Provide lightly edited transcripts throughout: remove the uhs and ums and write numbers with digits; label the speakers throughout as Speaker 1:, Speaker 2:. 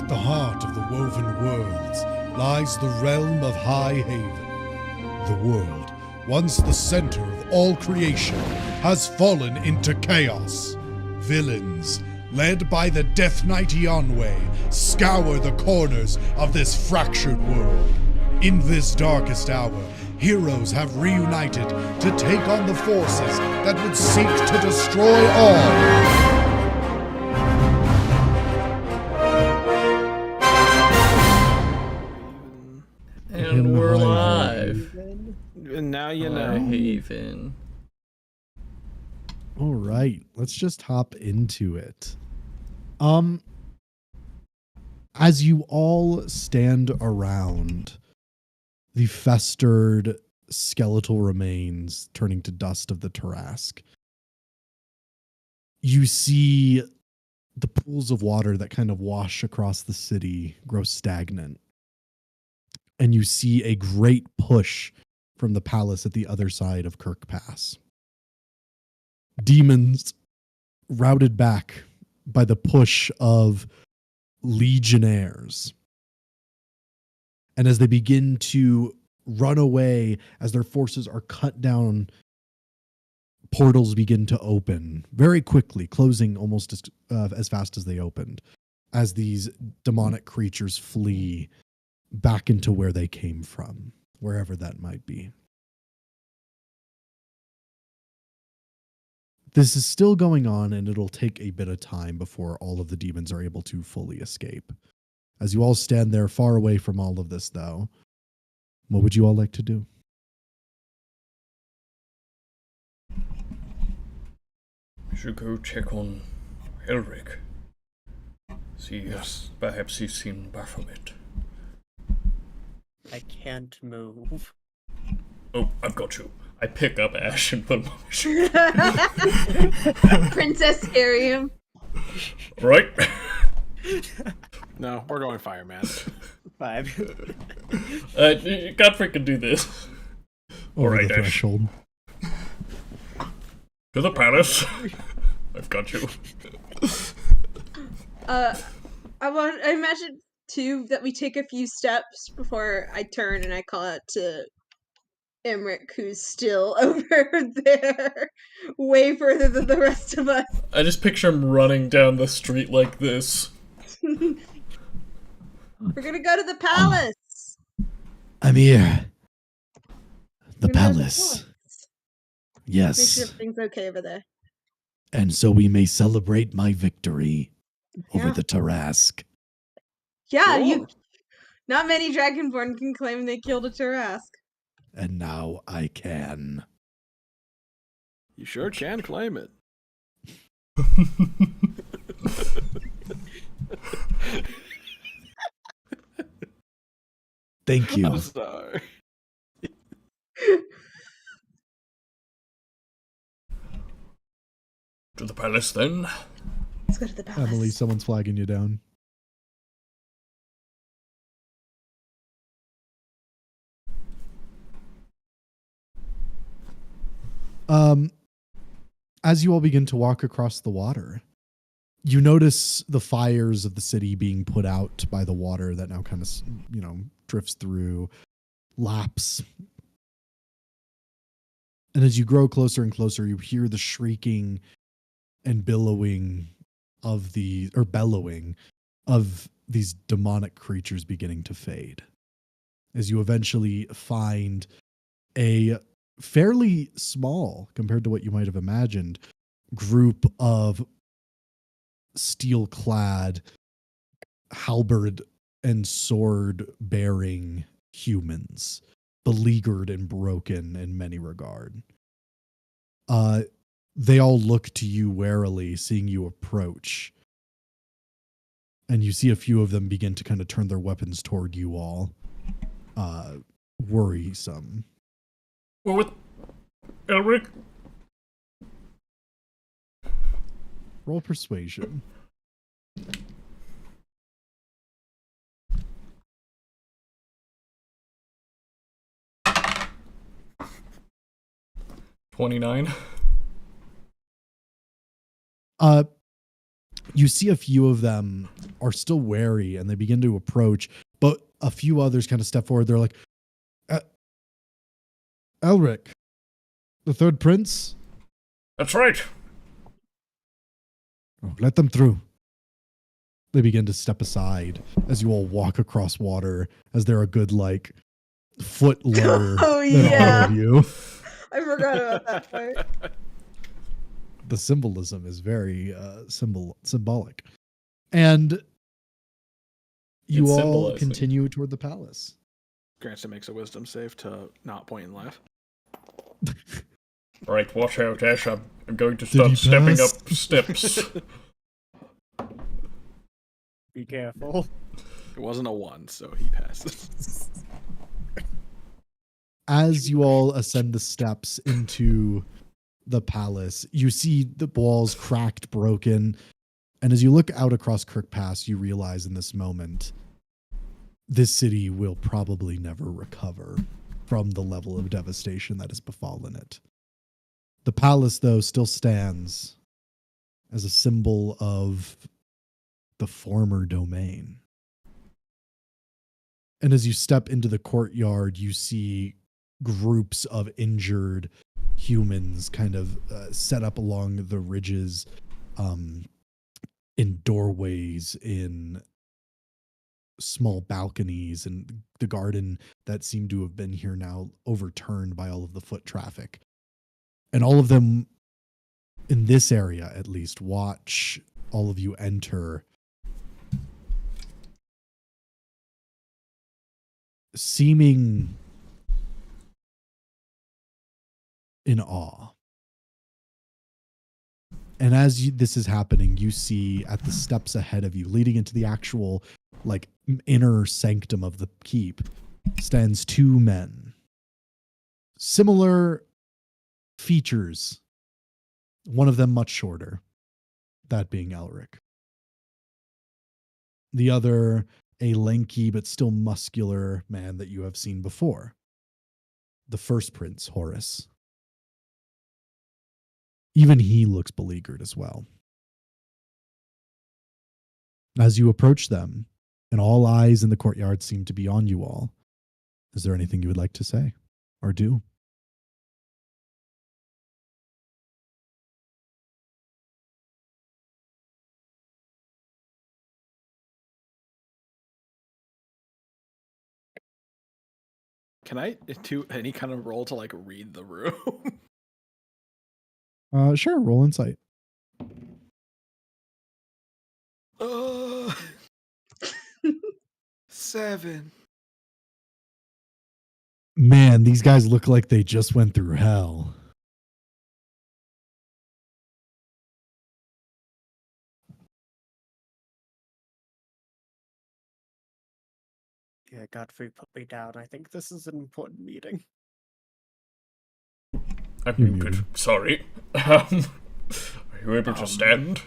Speaker 1: At the heart of the woven worlds lies the realm of High Haven. The world, once the center of all creation, has fallen into chaos. Villains, led by the Death Knight 𝐒𝐻𝐻𝐿, scour the corners of this fractured world. In this darkest hour, heroes have reunited to take on the forces that would seek to destroy all.
Speaker 2: And we're live.
Speaker 3: And now you know.
Speaker 2: Haven.
Speaker 4: All right, let's just hop into it. As you all stand around the festered skeletal remains turning to dust of the Tarrasque, you see the pools of water that kind of wash across the city grow stagnant. And you see a great push from the palace at the other side of Kirk Pass. Demons routed back by the push of legionnaires. And as they begin to run away, as their forces are cut down, portals begin to open very quickly, closing almost as fast as they opened, as these demonic creatures flee back into where they came from, wherever that might be. This is still going on, and it'll take a bit of time before all of the demons are able to fully escape. As you all stand there far away from all of this, though, what would you all like to do?
Speaker 2: We should go check on Elric. See if perhaps he's seen Baphomet.
Speaker 5: I can't move.
Speaker 2: Oh, I've got you. I pick up Ash and put him on my shoulder.
Speaker 6: Princess Arium.
Speaker 2: Right?
Speaker 3: No, we're going fireman.
Speaker 5: 5.
Speaker 2: Godfrey can do this.
Speaker 4: Over
Speaker 2: Alright,
Speaker 4: the
Speaker 2: Ash.
Speaker 4: threshold.
Speaker 2: To the palace. I've got you.
Speaker 6: I imagine too that we take a few steps before I turn and I call out to Emmerich, who's still over there, way further than the rest of us.
Speaker 2: I just picture him running down the street like this.
Speaker 6: We're gonna go to the palace.
Speaker 4: I'm here. The
Speaker 6: We're gonna go to the
Speaker 4: palace.
Speaker 6: palace. Make
Speaker 4: Yes.
Speaker 6: sure everything's okay over there.
Speaker 4: And so we may celebrate my victory over
Speaker 6: Yeah.
Speaker 4: the Tarrasque.
Speaker 6: Yeah,
Speaker 3: Cool.
Speaker 6: Not many Dragonborn can claim they killed a Tarrasque.
Speaker 4: And now I can.
Speaker 3: You sure can claim it.
Speaker 4: Thank you.
Speaker 3: I'm sorry.
Speaker 2: To the palace then.
Speaker 6: Let's go to the palace.
Speaker 4: Emily, someone's flagging you down. As you all begin to walk across the water, you notice the fires of the city being put out by the water that now kind of, drifts through, laps. And as you grow closer and closer, you hear the shrieking and bellowing of these demonic creatures beginning to fade. As you eventually find a fairly small, compared to what you might have imagined, group of steel-clad, halberd and sword-bearing humans, beleaguered and broken in many regard. They all look to you warily, seeing you approach. And you see a few of them begin to kind of turn their weapons toward you all. Worrisome.
Speaker 2: We're with Elric.
Speaker 4: Roll persuasion.
Speaker 2: $29.
Speaker 4: You see a few of them are still wary and they begin to approach, but a few others kind of step forward. They're like, Elric, the third prince?
Speaker 2: That's right.
Speaker 4: Oh, let them through. They begin to step aside as you all walk across water, as they're a good, like, foot lower
Speaker 6: Oh,
Speaker 4: than all
Speaker 6: yeah.
Speaker 4: of you.
Speaker 6: I forgot about that part.
Speaker 4: The symbolism is very symbolic. And you
Speaker 2: It's
Speaker 4: all
Speaker 2: symbolizing.
Speaker 4: continue toward the palace.
Speaker 3: Cranston makes a wisdom save to not point and laugh.
Speaker 2: Right, watch out, Ash. I'm going to
Speaker 4: Did he
Speaker 2: start stepping
Speaker 4: pass?
Speaker 2: up steps.
Speaker 5: Be careful.
Speaker 3: It wasn't a 1, so he passes.
Speaker 4: As you all ascend the steps into the palace, you see the walls cracked, broken. And as you look out across Kirk Pass, you realize in this moment, this city will probably never recover from the level of devastation that has befallen it. The palace, though, still stands as a symbol of the former domain. And as you step into the courtyard, you see groups of injured humans kind of set up along the ridges, in doorways, in small balconies, and the garden that seemed to have been here now overturned by all of the foot traffic. And all of them, in this area at least, watch all of you enter, seeming in awe. And as this is happening, you see at the steps ahead of you, leading into the actual like inner sanctum of the keep, stands 2 men. Similar features. One of them much shorter, that being Elric. The other, a lanky but still muscular man that you have seen before. The first prince, Horus. Even he looks beleaguered as well. As you approach them, and all eyes in the courtyard seem to be on you all, is there anything you would like to say or do?
Speaker 3: Can I do any kind of roll to like read the room?
Speaker 4: Sure, roll insight.
Speaker 3: uh, 7.
Speaker 4: Man, these guys look like they just went through hell.
Speaker 5: Yeah, Godfrey put me down. I think this is an important meeting.
Speaker 2: I'm
Speaker 4: You're
Speaker 2: muted.
Speaker 4: muted.
Speaker 2: Sorry. Are you able to stand?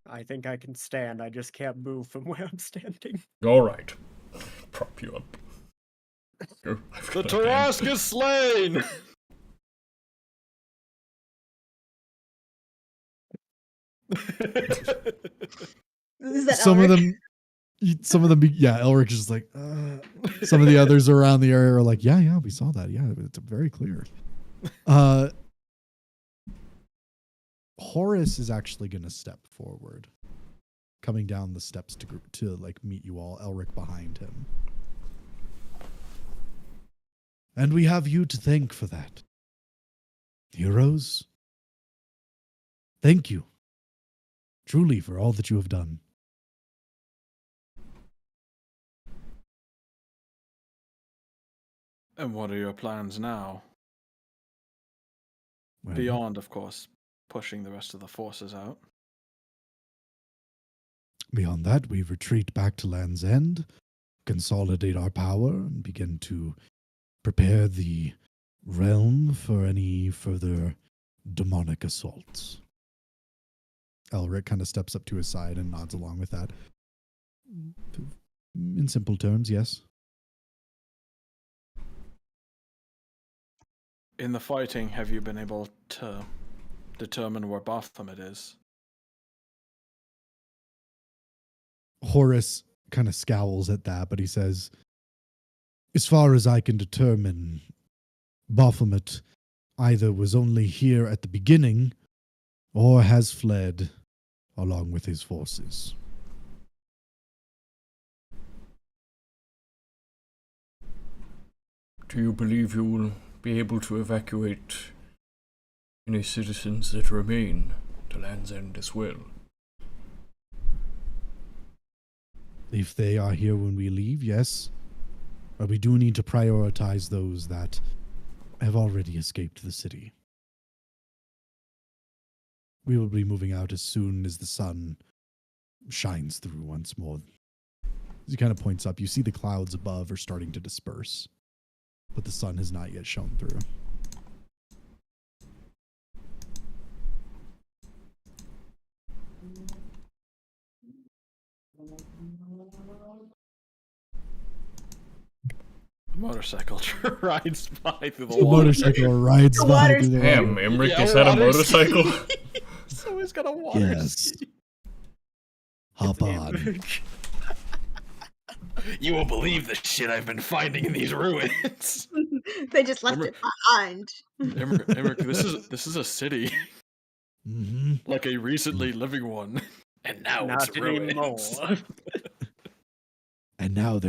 Speaker 5: I think I can stand. I just can't move from where I'm standing.
Speaker 2: All right. Prop you up. Here, I've
Speaker 3: The
Speaker 2: got a hand.
Speaker 3: Tarask is slain!
Speaker 6: Is that
Speaker 4: Some of
Speaker 6: Elric?
Speaker 4: them, yeah, Elric is just like, some of the others around the area are like, yeah, we saw that. Yeah, it's very clear. Horus is actually going to step forward, coming down the steps to like meet you all, Elric behind him. And we have you to thank for that. Heroes, thank you. Truly for all that you have done.
Speaker 3: And what are your plans now?
Speaker 4: Well,
Speaker 3: Beyond, of course, pushing the rest of the forces out.
Speaker 4: beyond that, we retreat back to Land's End, consolidate our power, and begin to prepare the realm for any further demonic assaults. Elric kind of steps up to his side and nods along with that. In simple terms, yes.
Speaker 3: In the fighting, have you been able to determine where Baphomet is?
Speaker 4: Horace kind of scowls at that, but he says, as far as I can determine, Baphomet either was only here at the beginning or has fled along with his forces.
Speaker 2: Do you believe you will be able to evacuate any citizens that remain to Land's End as well?
Speaker 4: If they are here when we leave, yes. But we do need to prioritize those that have already escaped the city. We will be moving out as soon as the sun shines through once more. As he kind of points up, you see the clouds above are starting to disperse, but the sun has not yet shone through.
Speaker 3: A motorcycle rides by through the
Speaker 4: The
Speaker 3: water.
Speaker 4: motorcycle rides
Speaker 6: The
Speaker 4: by
Speaker 6: water
Speaker 4: through the
Speaker 2: Damn,
Speaker 4: water.
Speaker 2: Emmerich,
Speaker 3: Yeah,
Speaker 2: is that a
Speaker 3: water
Speaker 2: motorcycle?
Speaker 3: So he's got a water
Speaker 4: Yes.
Speaker 3: ski.
Speaker 4: Hop on.
Speaker 5: Image.
Speaker 3: You will believe the shit I've been finding in these ruins.
Speaker 6: They just left it behind.
Speaker 3: Emmerich, this is a city,
Speaker 4: Mm-hmm.
Speaker 3: like a recently living one, and now
Speaker 5: Not
Speaker 3: it's ruins.
Speaker 5: anymore.
Speaker 4: And now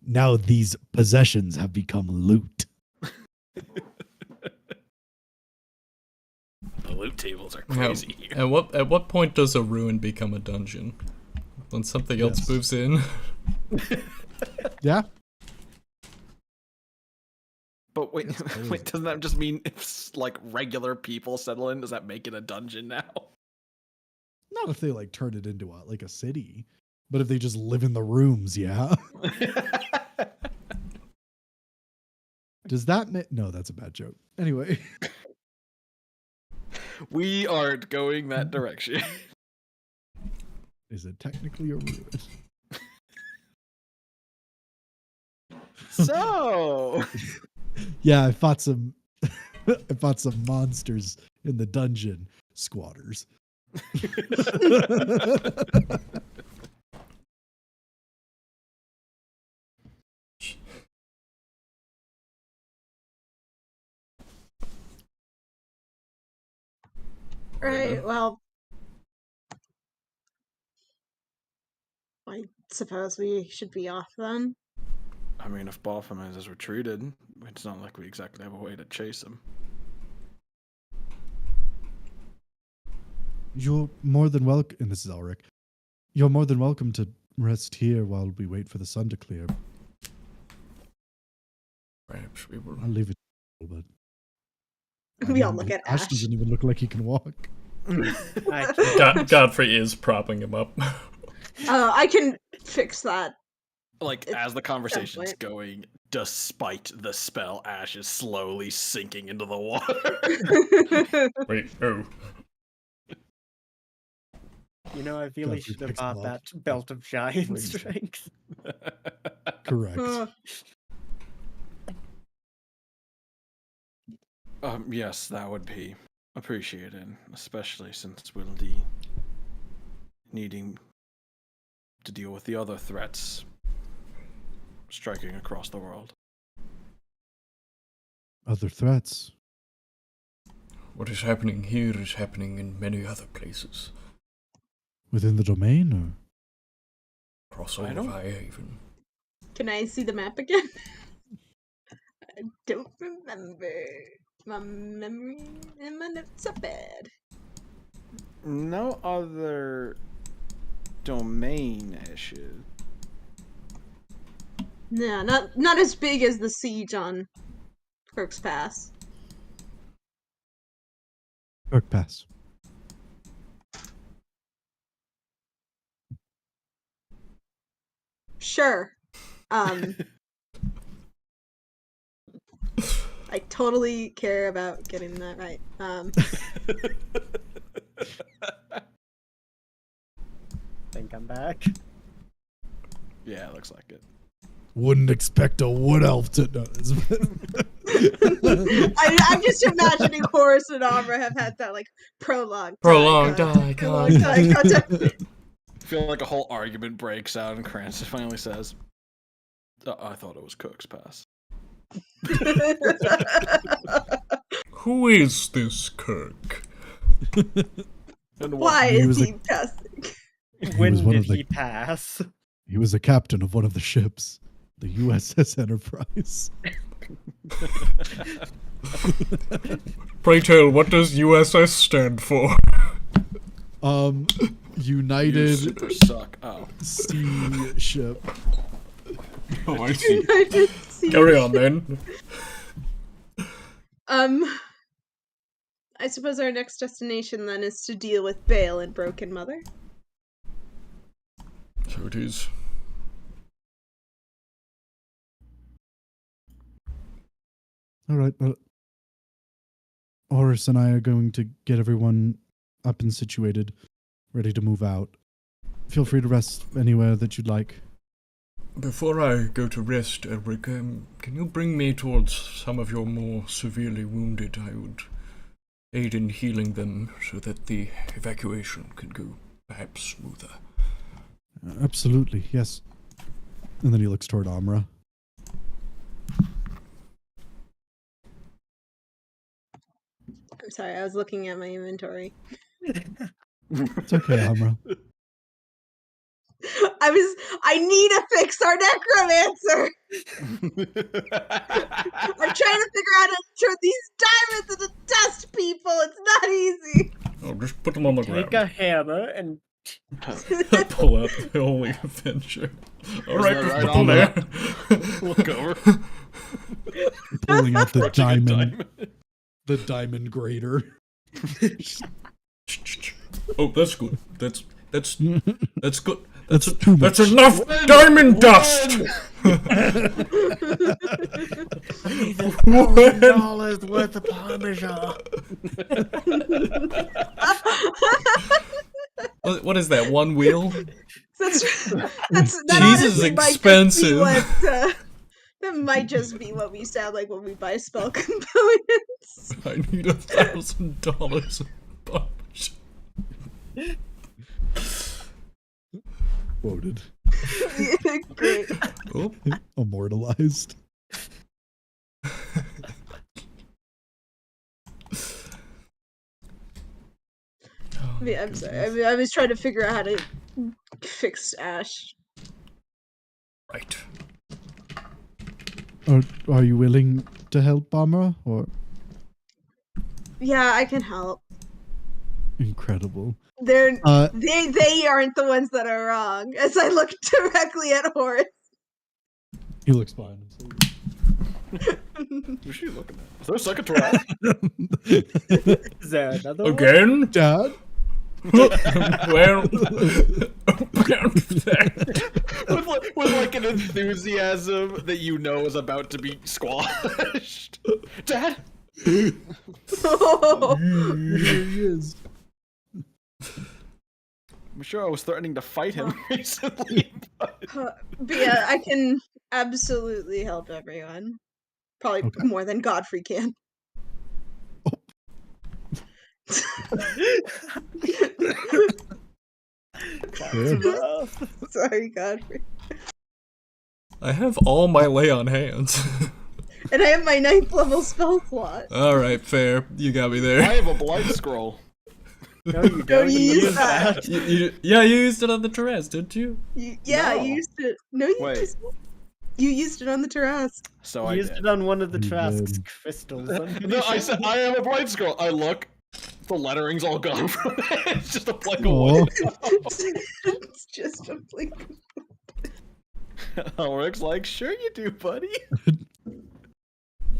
Speaker 4: now these possessions have become loot.
Speaker 3: The loot tables are
Speaker 2: Now,
Speaker 3: crazy here.
Speaker 2: at what point does a ruin become a dungeon? When something else
Speaker 4: Yes.
Speaker 2: moves in?
Speaker 4: Yeah.
Speaker 3: But wait, wait, doesn't that just mean if like regular people settle in? Does that make it a dungeon now?
Speaker 4: Not if they like turn it into a city, but if they just live in the rooms, yeah. Does that no, that's a bad joke. Anyway,
Speaker 3: We aren't going that direction.
Speaker 4: is it technically a ruin?
Speaker 3: So,
Speaker 4: Yeah, I fought some monsters in the dungeon, squatters.
Speaker 6: Right, well. I suppose we should be off then.
Speaker 3: I mean, if Baphomet has retreated, it's not like we exactly have a way to chase him.
Speaker 4: You're more than welcome, and this is Elric. You're more than welcome to rest here while we wait for the sun to clear.
Speaker 2: Perhaps we will.
Speaker 4: I'll leave it, but
Speaker 6: We all look at Ash.
Speaker 4: doesn't even look like he can walk.
Speaker 2: Godfrey is propping him up.
Speaker 6: I can fix that.
Speaker 3: Like,
Speaker 6: It's
Speaker 3: as the conversation's
Speaker 6: definitely-
Speaker 3: going, despite the spell, Ash is slowly sinking into the water.
Speaker 2: Wait, oh.
Speaker 5: You know, I really
Speaker 4: Godfrey
Speaker 5: should have
Speaker 4: picks him
Speaker 5: bought
Speaker 4: up,
Speaker 5: that belt of giant
Speaker 4: brings him.
Speaker 5: strength.
Speaker 4: Correct.
Speaker 3: Yes, that would be appreciated, especially since we'll be needing to deal with the other threats striking across the world.
Speaker 4: Other threats.
Speaker 2: What is happening here is happening in many other places.
Speaker 4: Within the domain,
Speaker 2: Across
Speaker 3: I
Speaker 2: all of
Speaker 3: don't-
Speaker 2: Highhaven.
Speaker 6: Can I see the map again? I don't remember. My memory and my notes are bad.
Speaker 3: No other domain issues.
Speaker 6: No, not as big as the siege on Kirk's Pass.
Speaker 4: Kirk Pass.
Speaker 6: Sure. I totally care about getting that right.
Speaker 5: Think I'm back.
Speaker 3: Yeah, it looks like it.
Speaker 4: Wouldn't expect a wood elf to know this.
Speaker 6: I'm just imagining Horus and Amra have had that like prologue.
Speaker 2: Prolonged eye
Speaker 6: Prolonged
Speaker 2: contact.
Speaker 6: eye contact.
Speaker 3: feel like a whole argument breaks out, and Cranston finally says, I thought it was Cook's pass.
Speaker 2: Who is this Kirk?
Speaker 3: And
Speaker 6: Why
Speaker 4: He
Speaker 6: is
Speaker 4: was
Speaker 6: he passing?
Speaker 5: When
Speaker 4: was one
Speaker 5: did
Speaker 4: of the-
Speaker 5: he pass?
Speaker 4: He was a captain of one of the ships, the USS Enterprise.
Speaker 2: Pray tell, what does USS stand for?
Speaker 3: You
Speaker 4: United
Speaker 3: super suck. Oh.
Speaker 4: Sea Ship.
Speaker 2: Oh, I see.
Speaker 6: United States.
Speaker 2: Carry on then.
Speaker 6: I suppose our next destination then is to deal with Bale and Broken Mother.
Speaker 2: So it is.
Speaker 4: All right, well, Horus and I are going to get everyone up and situated, ready to move out. Feel free to rest anywhere that you'd like.
Speaker 2: Before I go to rest, Elric, can you bring me towards some of your more severely wounded? I would aid in healing them so that the evacuation can go perhaps smoother.
Speaker 4: Absolutely, yes. And then he looks toward Amra.
Speaker 6: I'm sorry, I was looking at my inventory.
Speaker 4: It's okay, Amra.
Speaker 6: I need to fix our necromancer! I'm trying to figure out how to turn these diamonds into dust people! It's not easy!
Speaker 2: Oh, just put them on the
Speaker 5: Take
Speaker 2: ground.
Speaker 5: a hammer and
Speaker 2: Pull out the Holy Avenger. Alright,
Speaker 3: that
Speaker 2: just
Speaker 3: right
Speaker 2: put
Speaker 3: on
Speaker 2: them
Speaker 3: the-
Speaker 2: there.
Speaker 3: Look over.
Speaker 4: Pulling out the
Speaker 3: Approaching a
Speaker 4: diamond, the diamond grater.
Speaker 2: Oh, that's good. That's good.
Speaker 4: That's too
Speaker 2: That's
Speaker 4: much.
Speaker 2: enough diamond dust!
Speaker 5: $1,000 worth of Parmesan.
Speaker 2: What is that, one wheel?
Speaker 6: That
Speaker 2: Cheese is
Speaker 6: honestly might just be
Speaker 2: expensive.
Speaker 6: that might just be what we sound like when we buy spell components.
Speaker 2: I need $1,000 of Parmesan.
Speaker 4: Quoted.
Speaker 6: Great.
Speaker 2: Oh,
Speaker 4: Immortalized.
Speaker 6: Yeah, I'm sorry. I was trying to figure out how to fix Ash.
Speaker 2: right.
Speaker 4: Are you willing to help, Amra? Or
Speaker 6: Yeah, I can help.
Speaker 4: incredible.
Speaker 6: They
Speaker 4: Uh,
Speaker 6: aren't the ones that are wrong. As I look directly at Horace.
Speaker 4: he looks behind him.
Speaker 3: Who's she looking at? Is there a second Torah?
Speaker 5: Is there another one?
Speaker 2: Again?
Speaker 4: Dad?
Speaker 2: Well,
Speaker 3: with like an enthusiasm that you know is about to be squashed. Dad?
Speaker 6: Oh,
Speaker 4: Here he is.
Speaker 3: I'm sure I was threatening to fight him recently. But...
Speaker 6: but yeah, I can absolutely help everyone. Probably
Speaker 4: Okay.
Speaker 6: more than Godfrey can.
Speaker 4: Yeah.
Speaker 6: Sorry, Godfrey.
Speaker 2: I have all my lay on hands.
Speaker 6: And I have my 9th level spell slot.
Speaker 2: Alright, fair. You got me
Speaker 3: I
Speaker 2: there.
Speaker 3: have a blight scroll.
Speaker 5: No, you don't.
Speaker 6: you
Speaker 5: You
Speaker 6: use
Speaker 5: use
Speaker 6: that.
Speaker 5: that.
Speaker 2: Yeah, you used it on the terrace, didn't you?
Speaker 6: Yeah,
Speaker 3: No.
Speaker 6: you used it. No, you
Speaker 3: Wait.
Speaker 6: just. You used it on the terrace.
Speaker 3: So
Speaker 5: I
Speaker 3: I
Speaker 5: used
Speaker 3: did.
Speaker 5: it on one of the
Speaker 4: You
Speaker 5: Trask's
Speaker 4: did.
Speaker 5: crystals.
Speaker 3: No, I said I am a blight scroll. I look. The lettering's all gone from it. It's just a black and
Speaker 4: Aw.
Speaker 3: white.
Speaker 6: It's just a blink.
Speaker 3: Ulrich's like, sure you do, buddy.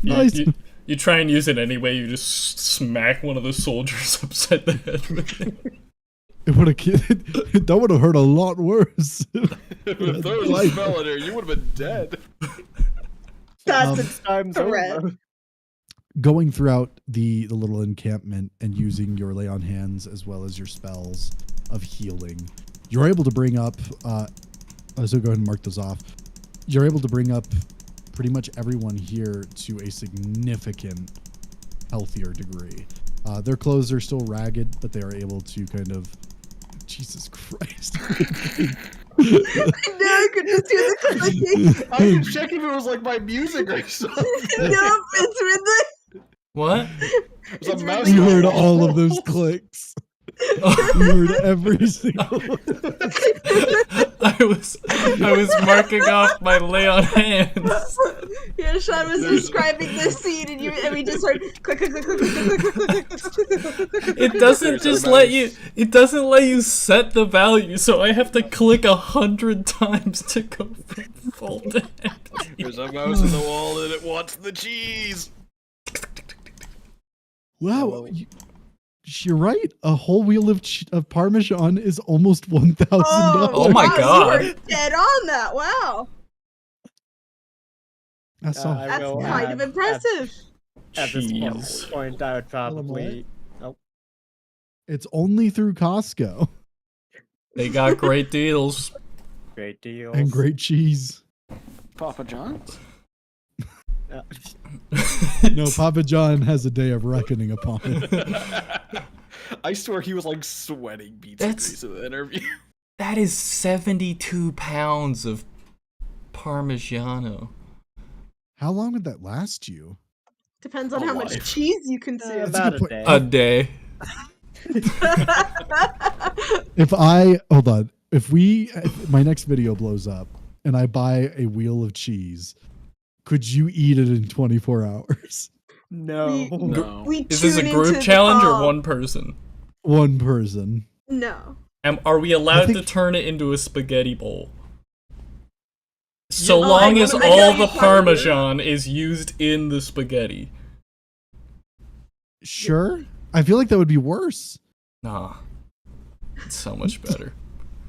Speaker 4: Nice.
Speaker 2: You try and use it anyway, you just smack one of the soldiers upside the head with it.
Speaker 4: It would have that would have hurt a lot worse.
Speaker 3: If there was a
Speaker 4: Like-
Speaker 3: spell in here, you would have been dead.
Speaker 6: That's
Speaker 4: Um,
Speaker 6: a
Speaker 5: Time's
Speaker 6: threat.
Speaker 5: over.
Speaker 4: Going throughout the little encampment and using your lay on hands as well as your spells of healing, you're able to bring up. So go ahead and mark those off. You're able to bring up pretty much everyone here to a significant healthier degree. Their clothes are still ragged, but they are able to kind of. Jesus Christ.
Speaker 6: I could just hear the clicking.
Speaker 3: I was checking if it was like my music or something.
Speaker 6: Nope, it's Ridley.
Speaker 2: What?
Speaker 3: It was a
Speaker 6: It's
Speaker 3: mouse
Speaker 6: really
Speaker 4: You heard
Speaker 3: noise.
Speaker 4: all of those clicks. You heard every single one.
Speaker 2: I was marking off my lay on hands.
Speaker 6: Yeah, Sean was describing this scene, and we just heard click, click, click, click, click, click, click, click, click.
Speaker 2: It doesn't just let you. It doesn't let you set the value, so I have to click 100 times to go from full to empty.
Speaker 3: There's a mouse in the wall and it wants the cheese.
Speaker 4: Wow, you're right. A whole wheel of Parmesan is almost $1,000.
Speaker 2: Oh my
Speaker 6: wow,
Speaker 2: God.
Speaker 6: You were dead on that. Wow.
Speaker 4: That's all.
Speaker 5: I
Speaker 6: That's
Speaker 5: will
Speaker 6: kind
Speaker 5: add
Speaker 6: of impressive.
Speaker 5: At this
Speaker 2: Jeez.
Speaker 5: point, I would probably. Oh,
Speaker 4: It's only through Costco
Speaker 2: They got great deals.
Speaker 5: great deal.
Speaker 4: and great cheese.
Speaker 3: Papa John's?
Speaker 4: No, Papa John has a day of reckoning upon it.
Speaker 3: I swear he was like sweating beats
Speaker 2: That's-
Speaker 3: in the interview.
Speaker 2: That is 72 pounds of Parmigiano.
Speaker 4: How long would that last you?
Speaker 6: Depends on
Speaker 3: A
Speaker 6: how much
Speaker 3: life.
Speaker 6: cheese you
Speaker 5: Uh,
Speaker 6: consume.
Speaker 5: about a
Speaker 4: point.
Speaker 5: day.
Speaker 2: A day.
Speaker 4: Hold on, if my next video blows up and I buy a wheel of cheese, could you eat it in 24 hours?
Speaker 5: No.
Speaker 3: No.
Speaker 6: We
Speaker 2: Is this a
Speaker 6: tune into
Speaker 2: group
Speaker 6: the
Speaker 2: challenge or
Speaker 6: call.
Speaker 2: one person?
Speaker 4: One person.
Speaker 6: No.
Speaker 2: Are we allowed
Speaker 4: think-
Speaker 2: to turn it into a spaghetti bowl? So
Speaker 6: Yeah,
Speaker 2: long
Speaker 6: I
Speaker 2: as
Speaker 6: know
Speaker 2: all
Speaker 6: you
Speaker 2: the
Speaker 6: probably
Speaker 2: Parmesan is used in the spaghetti.
Speaker 4: Sure. I feel like that would be worse.
Speaker 2: Nah. It's so much better.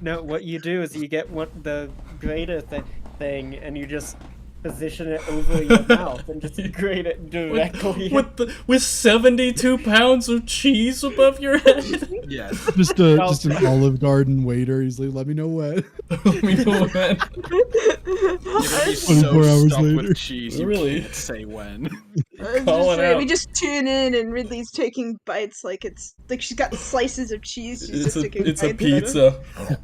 Speaker 5: No, what you do is you get the grater thing, and you just position it over your mouth and just grate it directly.
Speaker 2: With 72 pounds of cheese above your head?
Speaker 3: Yes.
Speaker 4: Just an Olive Garden waiter. He's like, let me know when.
Speaker 2: Let me know when.
Speaker 3: You're gonna be
Speaker 4: 24
Speaker 3: so
Speaker 4: hours
Speaker 3: stuffed
Speaker 4: later.
Speaker 3: with cheese, you
Speaker 2: Really?
Speaker 3: can't say when.
Speaker 2: Call it out.
Speaker 6: We just tune in, and Ridley's taking bites like it's like she's got slices of cheese. She's just taking
Speaker 2: It's a
Speaker 6: bites out of.
Speaker 2: pizza.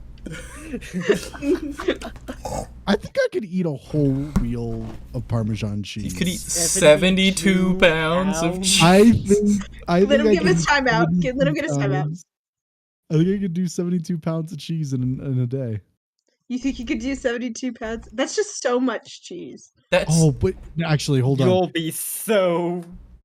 Speaker 4: I think I could eat a whole wheel of Parmesan cheese.
Speaker 2: You could eat
Speaker 5: 72
Speaker 2: 72 pounds of
Speaker 5: pounds.
Speaker 2: cheese.
Speaker 4: I think
Speaker 6: Let him
Speaker 4: I
Speaker 6: give
Speaker 4: could
Speaker 6: his
Speaker 4: do
Speaker 6: time out.
Speaker 4: 72
Speaker 6: Let him get his time out.
Speaker 4: pounds. I think I could do 72 pounds of cheese in a day.
Speaker 6: You think you could do 72 pounds? That's just so much cheese.
Speaker 2: That's
Speaker 4: Oh, but actually, hold on.
Speaker 5: You'll be so.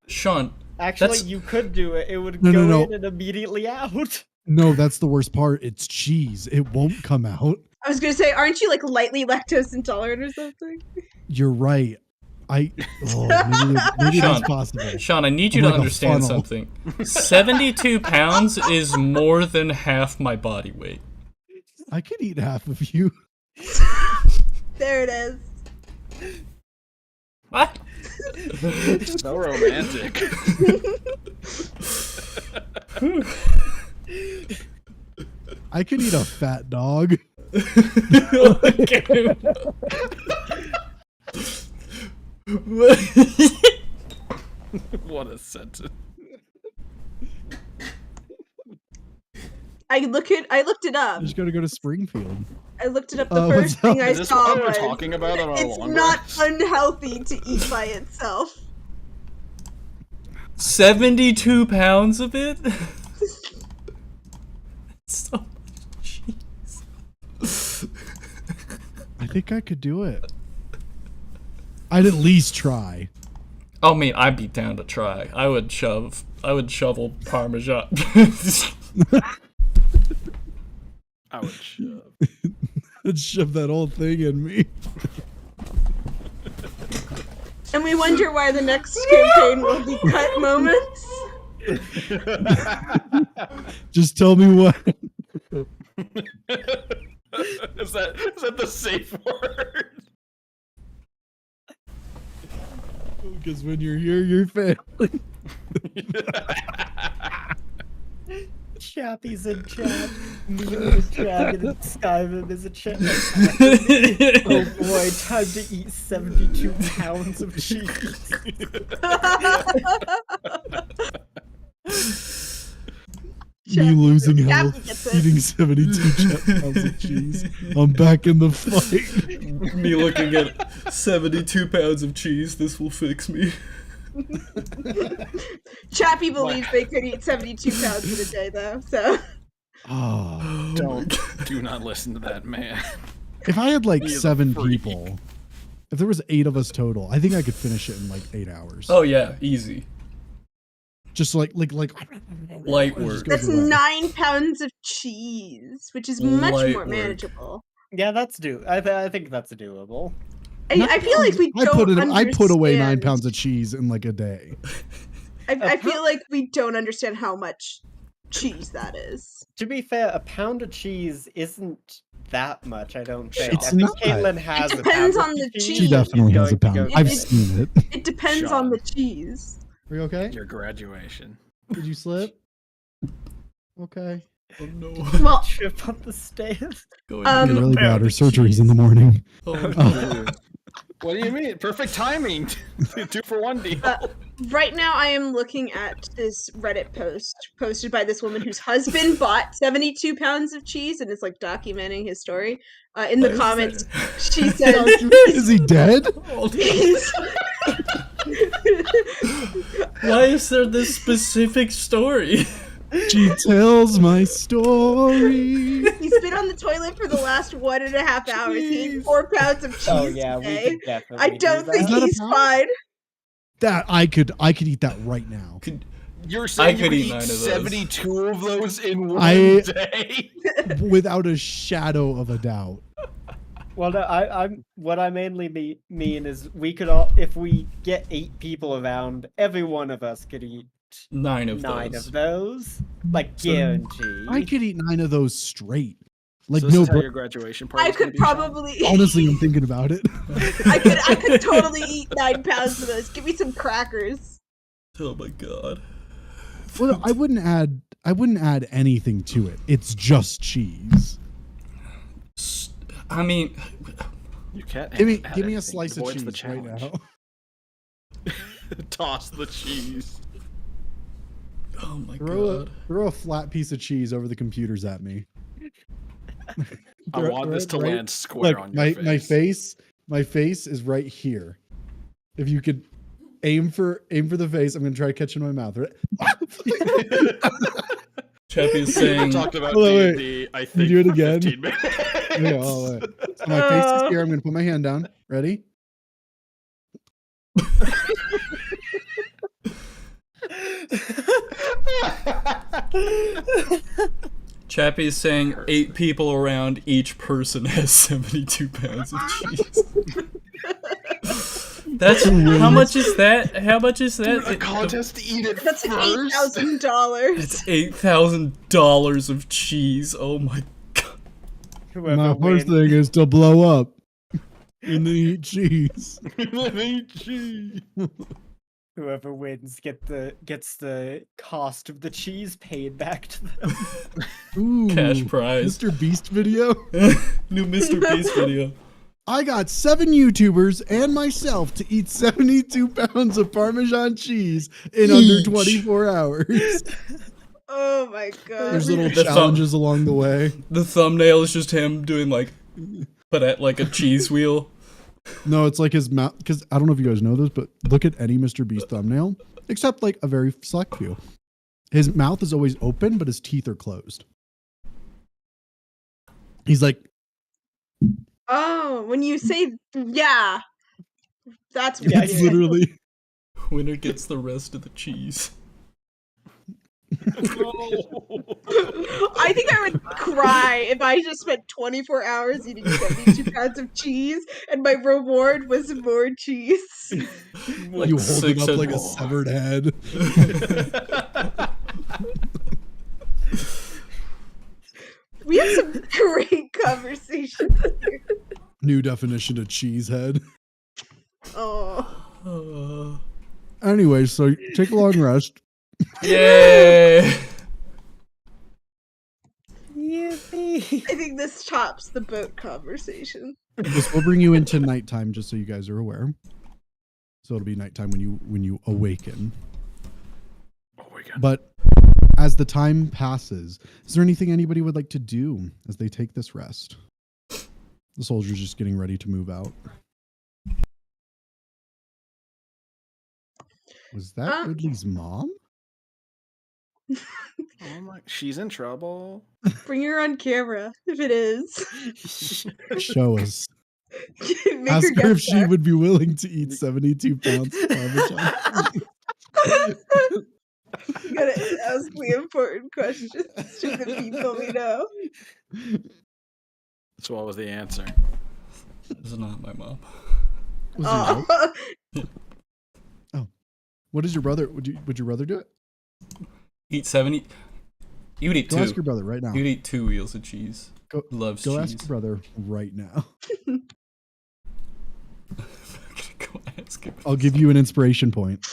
Speaker 2: Sean.
Speaker 5: Actually,
Speaker 2: That's-
Speaker 5: you could do it. It would
Speaker 4: No,
Speaker 5: go
Speaker 4: no.
Speaker 5: in and immediately out.
Speaker 4: No, that's the worst part. It's cheese. It won't come out.
Speaker 6: I was gonna say, aren't you like lightly lactose intolerant or something?
Speaker 4: You're right. Maybe
Speaker 2: Sean.
Speaker 4: that's possible.
Speaker 2: Sean, I need you
Speaker 4: I'm
Speaker 2: to
Speaker 4: like a
Speaker 2: understand
Speaker 4: funnel.
Speaker 2: something. 72 pounds is more than half my body weight.
Speaker 4: I could eat half of you.
Speaker 6: There it is.
Speaker 2: What?
Speaker 3: So romantic.
Speaker 4: I could eat a fat dog.
Speaker 3: What a sentence.
Speaker 6: I looked it up.
Speaker 4: I just gotta go to Springfield.
Speaker 6: I looked it up. The
Speaker 4: what's
Speaker 6: first thing
Speaker 4: up?
Speaker 6: I
Speaker 3: Is this
Speaker 6: saw
Speaker 3: what we're
Speaker 6: was
Speaker 3: talking about on our
Speaker 6: it's
Speaker 3: long
Speaker 6: not
Speaker 3: rest?
Speaker 6: unhealthy to eat by itself.
Speaker 2: 72 pounds of it? So much cheese.
Speaker 4: I think I could do it. I'd at least try.
Speaker 2: Oh, man, I'd be down to try. I would shovel Parmesan.
Speaker 3: I would shove.
Speaker 4: I'd shove that whole thing in me.
Speaker 6: And we wonder why the next campaign will be cut moments.
Speaker 4: Just tell me what.
Speaker 3: Is that the safe word?
Speaker 4: Because when you're here, you're family.
Speaker 5: Chappie's in chat. Moon is chat, and Skyrim is a chat. Oh boy, time to eat 72 pounds of cheese.
Speaker 4: Me losing health,
Speaker 6: Chappie gets it.
Speaker 4: eating 72 pounds of cheese. I'm back in the fight.
Speaker 2: Me looking at 72 pounds of cheese. This will fix me.
Speaker 6: Chappie believes they could eat 72 pounds in a day, though. So
Speaker 4: Oh,
Speaker 3: Do not listen to that man.
Speaker 4: if I had like
Speaker 3: He is a
Speaker 4: 7
Speaker 3: freak.
Speaker 4: people, if there was 8 of us total, I think I could finish it in like 8 hours.
Speaker 2: Oh yeah, easy.
Speaker 4: Just like
Speaker 2: Light
Speaker 4: Just
Speaker 2: work.
Speaker 4: go
Speaker 6: that's
Speaker 4: away.
Speaker 6: 9 pounds of cheese, which is much
Speaker 2: Light
Speaker 6: more
Speaker 2: work.
Speaker 6: manageable.
Speaker 5: Yeah, that's I think that's doable.
Speaker 6: I feel like we don't
Speaker 4: I put away 9
Speaker 6: understand-
Speaker 4: pounds of cheese in like a day.
Speaker 6: I feel like we don't understand how much cheese that is.
Speaker 5: To be fair, a pound of cheese isn't that much, I don't think.
Speaker 4: It's
Speaker 5: I think
Speaker 4: not.
Speaker 5: Caitlin has
Speaker 6: It depends
Speaker 5: a pound
Speaker 6: on
Speaker 5: of
Speaker 6: the
Speaker 5: cheese.
Speaker 6: cheese.
Speaker 4: She definitely
Speaker 5: She's
Speaker 4: has a
Speaker 5: going to
Speaker 4: pound.
Speaker 5: go
Speaker 4: I've
Speaker 5: for-
Speaker 4: seen it.
Speaker 6: It depends on the cheese.
Speaker 4: Are you okay?
Speaker 3: Your graduation.
Speaker 4: Did you slip? Okay.
Speaker 2: Oh no.
Speaker 6: Well,
Speaker 5: Trip up the stairs.
Speaker 2: Going
Speaker 6: Um,
Speaker 2: to get a
Speaker 4: Really bad.
Speaker 2: pound
Speaker 4: Her
Speaker 2: of
Speaker 4: surgery's in
Speaker 2: cheese.
Speaker 4: the morning.
Speaker 2: Oh,
Speaker 3: What do you mean? Perfect timing. 2-for-1 deal.
Speaker 6: right now I am looking at this Reddit post posted by this woman whose husband bought 72 pounds of cheese and is like documenting his story. In the
Speaker 2: Why is
Speaker 6: comments,
Speaker 2: that-
Speaker 6: she says
Speaker 4: Is he dead?
Speaker 2: Hold on.
Speaker 6: he's
Speaker 2: Why is there this specific story?
Speaker 4: She tells my story.
Speaker 6: he's been on the toilet for the last 1.5 hours. He ate 4 pounds of cheese
Speaker 5: Oh yeah, we
Speaker 6: today.
Speaker 5: could definitely
Speaker 6: I don't
Speaker 5: do
Speaker 6: think
Speaker 5: that.
Speaker 4: that a
Speaker 6: he's
Speaker 4: pound?
Speaker 6: fine.
Speaker 4: That I could eat that right now.
Speaker 3: You're saying
Speaker 2: could
Speaker 3: you
Speaker 2: eat
Speaker 3: eat
Speaker 2: 9 of those.
Speaker 3: 72 of those in one
Speaker 4: I-
Speaker 3: day?
Speaker 4: Without a shadow of a doubt.
Speaker 5: Well, no, I'm what I mainly mean is we could all, if we get 8 people around, every one of us could eat
Speaker 2: 9 of
Speaker 5: 9
Speaker 2: those.
Speaker 5: of those, like guaranteed.
Speaker 4: I could eat 9 of those straight. Like
Speaker 3: So this
Speaker 4: no
Speaker 3: is how
Speaker 4: bro-
Speaker 3: your graduation party
Speaker 6: I
Speaker 3: is gonna
Speaker 6: could
Speaker 3: be, Sean?
Speaker 6: probably
Speaker 4: Honestly, I'm thinking about it.
Speaker 6: I could totally eat 9 pounds of those. Give me some crackers.
Speaker 2: Oh my god.
Speaker 4: Well, I wouldn't add anything to it. It's just cheese.
Speaker 2: I mean,
Speaker 3: You can't
Speaker 4: Give me
Speaker 3: add
Speaker 4: a
Speaker 3: anything.
Speaker 4: slice
Speaker 3: It
Speaker 4: of
Speaker 3: avoids the
Speaker 4: cheese right
Speaker 3: challenge.
Speaker 4: now.
Speaker 3: Toss the cheese.
Speaker 2: oh my
Speaker 4: Throw
Speaker 2: god.
Speaker 4: a flat piece of cheese over the computers at me.
Speaker 3: I want this to land square
Speaker 4: Look,
Speaker 3: on your
Speaker 4: my face is right here. If you could aim for the face, I'm gonna try to catch it in my mouth. Right?
Speaker 2: Chappie is
Speaker 3: We
Speaker 2: saying,
Speaker 3: talked about
Speaker 4: Hold on, wait.
Speaker 3: D&D, I
Speaker 4: You
Speaker 3: think,
Speaker 4: do it
Speaker 3: for
Speaker 4: again?
Speaker 3: 15 minutes.
Speaker 4: Yeah, oh, wait. So my face is here. I'm gonna put my hand down. Ready?
Speaker 2: Chappie is saying 8 people around, each person has 72 pounds of cheese. That's how much is that? How much is that?
Speaker 3: A contest to eat it
Speaker 6: That's
Speaker 3: first.
Speaker 6: $8,000.
Speaker 2: It's $8,000 of cheese. Oh my god.
Speaker 5: Whoever
Speaker 4: My first
Speaker 5: wins,
Speaker 4: thing is to blow up and then eat cheese.
Speaker 5: whoever wins gets the cost of the cheese paid back to them.
Speaker 4: Ooh,
Speaker 2: Cash prize.
Speaker 4: Mr. Beast video.
Speaker 2: New Mr. Beast video.
Speaker 4: I got 7 YouTubers and myself to eat 72 pounds of Parmesan cheese in under
Speaker 2: Each.
Speaker 4: 24 hours.
Speaker 6: Oh my god.
Speaker 4: There's little
Speaker 2: The
Speaker 4: challenges along the way.
Speaker 2: The thumbnail is just him doing like, but at like a cheese wheel.
Speaker 4: No, it's like his mouth. Because I don't know if you guys know this, but look at any Mr. Beast thumbnail, except like a very select few. His mouth is always open, but his teeth are closed. He's like,
Speaker 6: Oh, when you say yeah, that's
Speaker 5: Yeah,
Speaker 6: weird.
Speaker 4: it's literally.
Speaker 2: Winner gets the rest of the cheese.
Speaker 6: I think I would cry if I just spent 24 hours eating 72 pounds of cheese and my reward was more cheese.
Speaker 2: Like
Speaker 4: You hold it
Speaker 2: 6
Speaker 4: up
Speaker 2: and-
Speaker 4: like a severed head.
Speaker 6: We have some great conversations.
Speaker 4: New definition of cheese head.
Speaker 6: Oh.
Speaker 4: Anyway, so take a long rest.
Speaker 2: Yay!
Speaker 5: Yippee!
Speaker 6: I think this tops the boat conversation.
Speaker 4: This will bring you into nighttime, just so you guys are aware. So it'll be nighttime when you awaken.
Speaker 3: Oh my god.
Speaker 4: But as the time passes, is there anything anybody would like to do as they take this rest? The soldier's just getting ready to move out. Was that Ridley's mom?
Speaker 3: Oh my, she's in trouble.
Speaker 6: Bring her on camera if it is.
Speaker 4: Show us.
Speaker 6: Make
Speaker 4: Ask her
Speaker 6: guess
Speaker 4: if she
Speaker 6: that.
Speaker 4: would be willing to eat 72 pounds of Parmesan.
Speaker 6: You gotta ask the important questions to the people we know.
Speaker 3: So what was the answer?
Speaker 2: This is not my mom.
Speaker 4: Was it right? Oh. What is your brother? Would your brother do it?
Speaker 2: Eat 70. You would eat
Speaker 4: Go
Speaker 2: two.
Speaker 4: ask your brother right now.
Speaker 2: You'd eat 2 wheels of cheese. Loves
Speaker 4: Go
Speaker 2: cheese.
Speaker 4: ask your brother right now.
Speaker 2: Go ask him.
Speaker 4: I'll give you an inspiration point.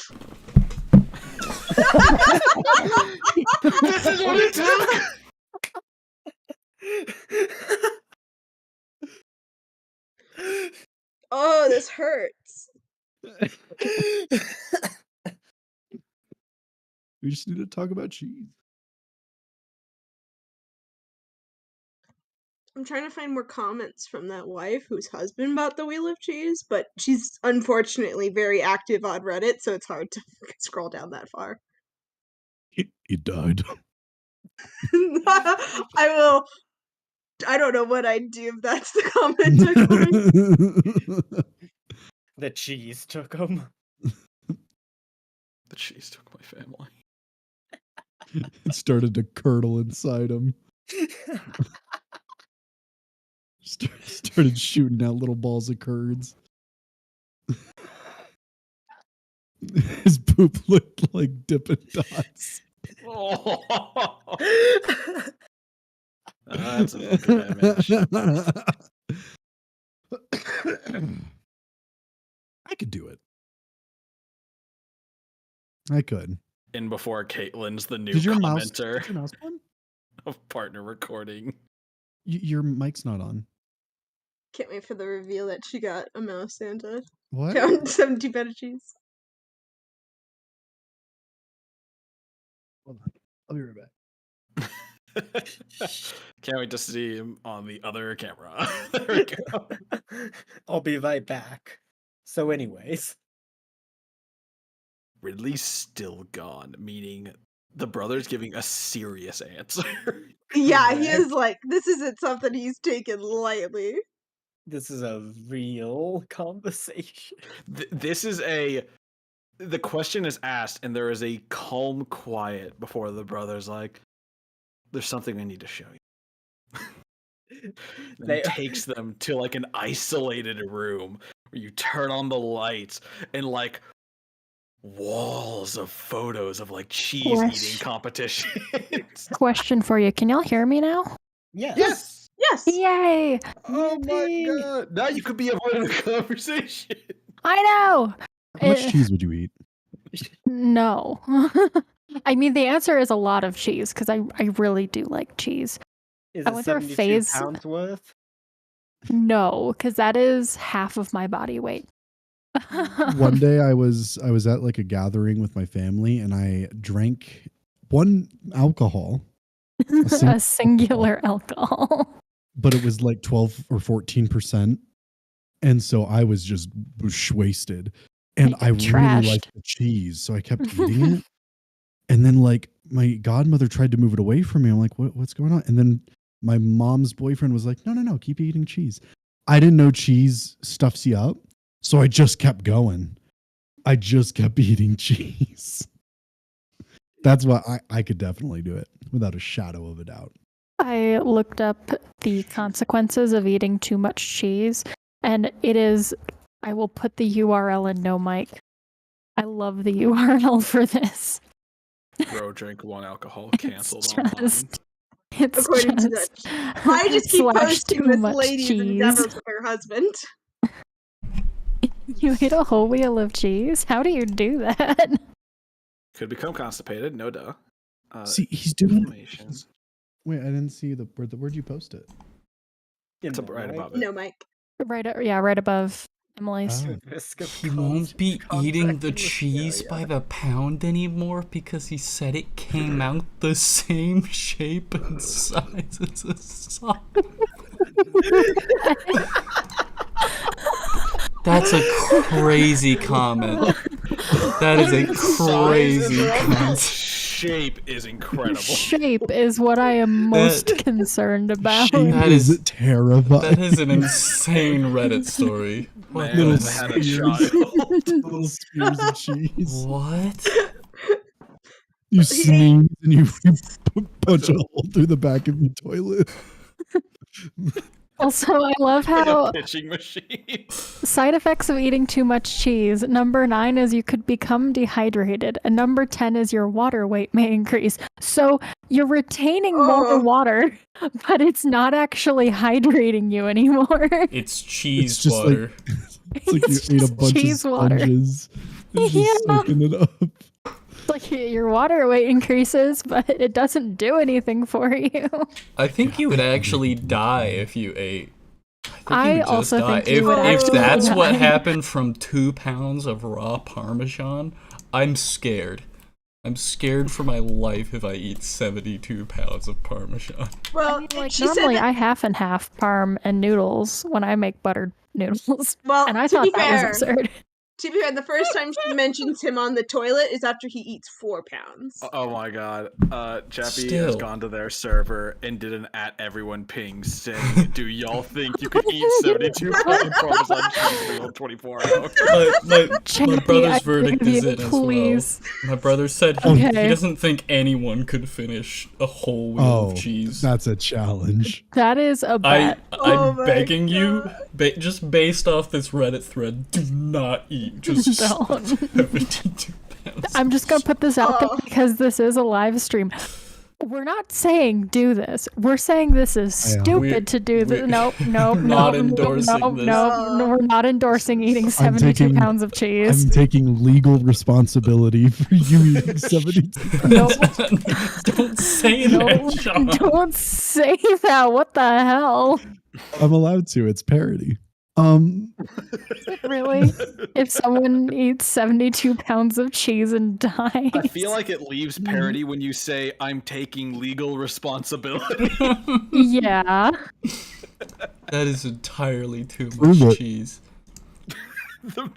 Speaker 3: This is what it took.
Speaker 6: Oh, this hurts.
Speaker 4: We just need to talk about cheese.
Speaker 6: I'm trying to find more comments from that wife whose husband bought the wheel of cheese, but she's unfortunately very active on Reddit, so it's hard to scroll down that far.
Speaker 4: He died.
Speaker 6: I don't know what I'd do if that's the comment I find.
Speaker 5: The cheese took him.
Speaker 3: The cheese took my family.
Speaker 4: It started to curdle inside him. Started shooting out little balls of curds. His poop looked like Dippin' Dots.
Speaker 3: Oh. That's a good image.
Speaker 4: I could do it. I could.
Speaker 3: In before Caitlin's the new
Speaker 4: Did your mouse
Speaker 3: commenter
Speaker 4: on?
Speaker 3: of partner recording.
Speaker 4: Your mic's not on.
Speaker 6: Can't wait for the reveal that she got a mouse Santa.
Speaker 4: What?
Speaker 6: Found 70 feta cheese.
Speaker 4: Hold on. I'll be right back.
Speaker 3: Can't wait to see him on the other camera. There we go.
Speaker 5: I'll be right back. So anyways.
Speaker 3: Ridley's still gone, meaning the brother's giving a serious answer.
Speaker 6: Yeah, he is like, this isn't something he's taken lightly.
Speaker 5: This is a real conversation.
Speaker 3: This is the question is asked, and there is a calm quiet before the brother's like, there's something I need to show you. He takes them to like an isolated room where you turn on the lights and like walls of photos of like cheese eating competitions.
Speaker 7: Question for you. Can y'all hear me now?
Speaker 5: Yes.
Speaker 6: Yes.
Speaker 7: Yay!
Speaker 3: Oh my god! Now you could be avoiding the conversation.
Speaker 7: I know!
Speaker 4: How much cheese would you eat?
Speaker 7: No. I mean, the answer is a lot of cheese, because I really do like cheese.
Speaker 5: Is
Speaker 7: I
Speaker 5: it
Speaker 7: went through a
Speaker 5: 72
Speaker 7: phase-
Speaker 5: pounds worth?
Speaker 7: No, because that is half of my body weight.
Speaker 4: One day I was at like a gathering with my family and I drank one alcohol.
Speaker 7: A singular alcohol.
Speaker 4: But it was like 12 or 14%. And so I was just wasted. And I really liked the cheese. So I kept eating it. And then like my godmother tried to move it away from me. I'm like, what's going on? And then my mom's boyfriend was like, no, keep eating cheese. I didn't know cheese stuffs you up. So I just kept going. I just kept eating cheese. That's why I could definitely do it without a shadow of a doubt.
Speaker 7: I looked up the consequences of eating too much cheese, and it is, I will put the URL in no mic. I love the URL for this.
Speaker 3: Bro, drink one alcohol, canceled
Speaker 7: It's
Speaker 3: online.
Speaker 7: just, it's
Speaker 6: According to
Speaker 7: just
Speaker 6: that. I just keep
Speaker 7: slash
Speaker 6: posting
Speaker 7: too
Speaker 6: this
Speaker 7: much
Speaker 6: lady's
Speaker 7: cheese.
Speaker 6: endeavors with her husband.
Speaker 7: You ate a whole wheel of cheese? How do you do that?
Speaker 3: Could become constipated, no duh.
Speaker 4: See, he's doing
Speaker 3: inflammation.
Speaker 4: Wait, I didn't see where'd you post it?
Speaker 3: It's right above it.
Speaker 6: No, Mike.
Speaker 7: Right above Emily's.
Speaker 4: Oh.
Speaker 5: Risk of
Speaker 2: He won't be
Speaker 5: contracting
Speaker 2: eating the
Speaker 5: with
Speaker 2: cheese by
Speaker 5: Celia.
Speaker 2: the pound anymore because he said it came out the same shape and size as a sock. That's a crazy comment. That is a crazy comment.
Speaker 3: Shape is incredible.
Speaker 7: Shape is what I am most concerned about.
Speaker 4: Shape
Speaker 2: That
Speaker 4: is
Speaker 2: is-
Speaker 4: terrifying.
Speaker 2: That is an insane Reddit story. What
Speaker 3: Man,
Speaker 2: the
Speaker 3: I had a
Speaker 2: heck?
Speaker 3: child.
Speaker 4: Little spears of cheese.
Speaker 2: What?
Speaker 4: You sneeze and you punch a hole through the back of your toilet.
Speaker 7: Also, I love
Speaker 3: Like
Speaker 7: how
Speaker 3: a pitching machine.
Speaker 7: side effects of eating too much cheese. Number 9 is you could become dehydrated, and number 10 is your water weight may increase. So you're retaining more
Speaker 6: Oh.
Speaker 7: water, but it's not actually hydrating you anymore.
Speaker 2: It's cheese
Speaker 4: just like-
Speaker 2: water.
Speaker 4: It's like
Speaker 7: It's
Speaker 4: you ate a
Speaker 7: just
Speaker 4: bunch of
Speaker 7: cheese water.
Speaker 4: sponges. It's just
Speaker 7: Yeah.
Speaker 4: soaking it up.
Speaker 7: It's like your water weight increases, but it doesn't do anything for you.
Speaker 2: I think you would actually die if you ate.
Speaker 7: I
Speaker 2: you would just
Speaker 7: also
Speaker 2: die.
Speaker 7: think you would
Speaker 2: If
Speaker 7: actually
Speaker 2: that's what
Speaker 7: die.
Speaker 2: happened from 2 pounds of raw Parmesan, I'm scared. I'm scared for my life if I eat 72 pounds of Parmesan.
Speaker 6: Well,
Speaker 7: Like
Speaker 6: she said
Speaker 7: normally
Speaker 6: that,
Speaker 7: I half and half parm and noodles when I make buttered noodles.
Speaker 6: well,
Speaker 7: And I
Speaker 6: to
Speaker 7: thought
Speaker 6: be
Speaker 7: that
Speaker 6: fair,
Speaker 7: was absurd.
Speaker 6: to be fair, the first time she mentions him on the toilet is after he eats 4 pounds.
Speaker 3: Oh my god. Chappie
Speaker 2: Still.
Speaker 3: has gone to their server and did an at everyone ping saying, do y'all think you could eat 72 pounds of Parmesan cheese in 24 hours?
Speaker 2: My
Speaker 7: Chappie,
Speaker 2: brother's
Speaker 7: I
Speaker 2: verdict
Speaker 7: beg
Speaker 2: is
Speaker 7: you,
Speaker 2: in as
Speaker 7: please.
Speaker 2: well. My brother said he
Speaker 7: Okay.
Speaker 2: doesn't think anyone could finish a whole wheel
Speaker 4: Oh,
Speaker 2: of cheese.
Speaker 4: that's a challenge.
Speaker 7: That is a bet.
Speaker 6: Oh
Speaker 2: I'm
Speaker 6: my
Speaker 2: begging you,
Speaker 6: God.
Speaker 2: just based off this Reddit thread, do not eat just
Speaker 7: Don't.
Speaker 2: 72 pounds.
Speaker 7: I'm just gonna put this out there
Speaker 6: Oh.
Speaker 7: because this is a live stream. We're not saying do this. We're saying this is
Speaker 4: I am.
Speaker 7: stupid
Speaker 2: We're-
Speaker 7: to do this.
Speaker 2: we're
Speaker 7: No, no,
Speaker 2: not
Speaker 7: no,
Speaker 2: endorsing
Speaker 7: no,
Speaker 2: this.
Speaker 7: no, we're not endorsing eating 72
Speaker 4: taking-
Speaker 7: pounds of cheese.
Speaker 4: I'm taking legal responsibility for you eating 72.
Speaker 7: Nope.
Speaker 2: Don't say
Speaker 7: No,
Speaker 2: that, Sean.
Speaker 7: don't say that. What the hell?
Speaker 4: I'm allowed to. It's parody.
Speaker 7: Really? If someone eats 72 pounds of cheese and dies.
Speaker 3: I feel like it leaves parody when you say, I'm taking legal responsibility.
Speaker 7: Yeah.
Speaker 2: That is entirely too
Speaker 4: Prove
Speaker 2: much
Speaker 4: it.
Speaker 2: cheese.
Speaker 3: The-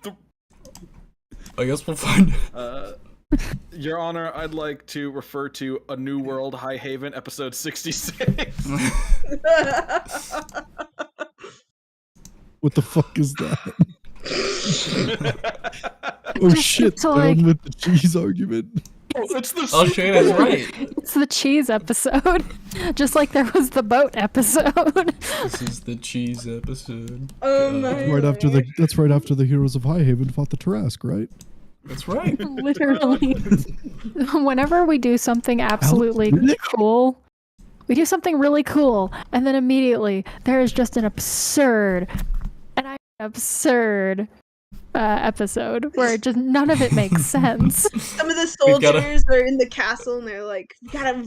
Speaker 2: I guess we'll find
Speaker 3: Your Honor, I'd like to refer to A New World High Haven, episode 66.
Speaker 4: What the fuck is that? Oh shit!
Speaker 7: So,
Speaker 4: they're
Speaker 7: like-
Speaker 4: on with the cheese argument.
Speaker 3: It's the
Speaker 2: Oh, Shayna's right.
Speaker 7: It's the cheese episode. Just like there was the boat episode.
Speaker 2: This is the cheese episode.
Speaker 6: Oh
Speaker 2: God.
Speaker 6: my
Speaker 4: Right after that's right after the heroes of High Haven fought the Tarrasque, right?
Speaker 2: That's right.
Speaker 7: Literally. Whenever we do something absolutely cool, we do something really cool, and then immediately there is just an absurd episode where just none of it makes sense.
Speaker 6: Some of the
Speaker 2: We've gotta-
Speaker 6: soldiers are in the castle and they're like,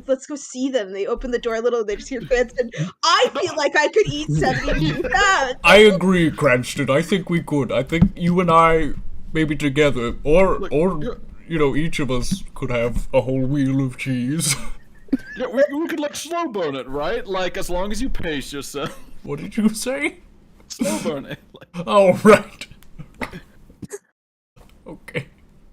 Speaker 6: let's go see them. They open the door a little, they just hear fans and I feel like I could eat 72 pounds.
Speaker 2: I agree, Cranston. I think we could. I think you and I, maybe together, or you know, each of us could have a whole wheel of cheese.
Speaker 3: Yeah, we could like slow burn it, right? Like as long as you pace yourself.
Speaker 2: What did you say?
Speaker 3: Slow burn it. Like,
Speaker 2: Oh, right. Okay.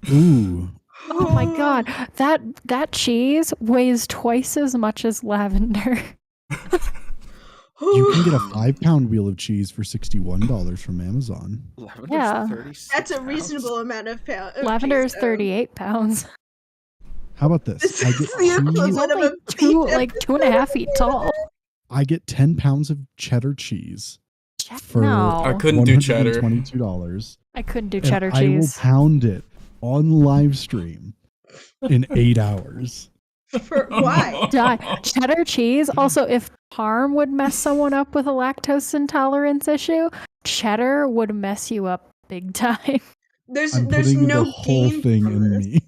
Speaker 4: Ooh,
Speaker 7: Oh my god, that cheese weighs twice as much as lavender.
Speaker 4: you can get a 5-pound wheel of cheese for $61 from Amazon.
Speaker 3: lavender's
Speaker 7: Yeah.
Speaker 3: 36
Speaker 6: That's a
Speaker 3: pounds.
Speaker 6: reasonable amount of pounds.
Speaker 7: Lavender is 38 pounds.
Speaker 4: How about this?
Speaker 6: This
Speaker 4: I
Speaker 6: is
Speaker 4: get
Speaker 6: the
Speaker 7: He's
Speaker 6: equivalent of
Speaker 7: only
Speaker 6: a
Speaker 7: two,
Speaker 6: pizza.
Speaker 7: like 2.5 feet tall.
Speaker 4: I get 10 pounds of cheddar cheese for
Speaker 7: No,
Speaker 2: I couldn't do cheddar.
Speaker 4: $122.
Speaker 7: I couldn't do
Speaker 4: And
Speaker 7: cheddar
Speaker 4: I will
Speaker 7: cheese.
Speaker 4: pound it on live stream in 8 hours.
Speaker 6: For, why?
Speaker 7: Die. Cheddar cheese. Also, if parm would mess someone up with a lactose intolerance issue, cheddar would mess you up big time.
Speaker 6: There's
Speaker 4: I'm
Speaker 6: there's
Speaker 4: putting
Speaker 6: no
Speaker 4: the whole
Speaker 6: gain
Speaker 4: thing
Speaker 6: from
Speaker 4: in
Speaker 6: this.
Speaker 4: me.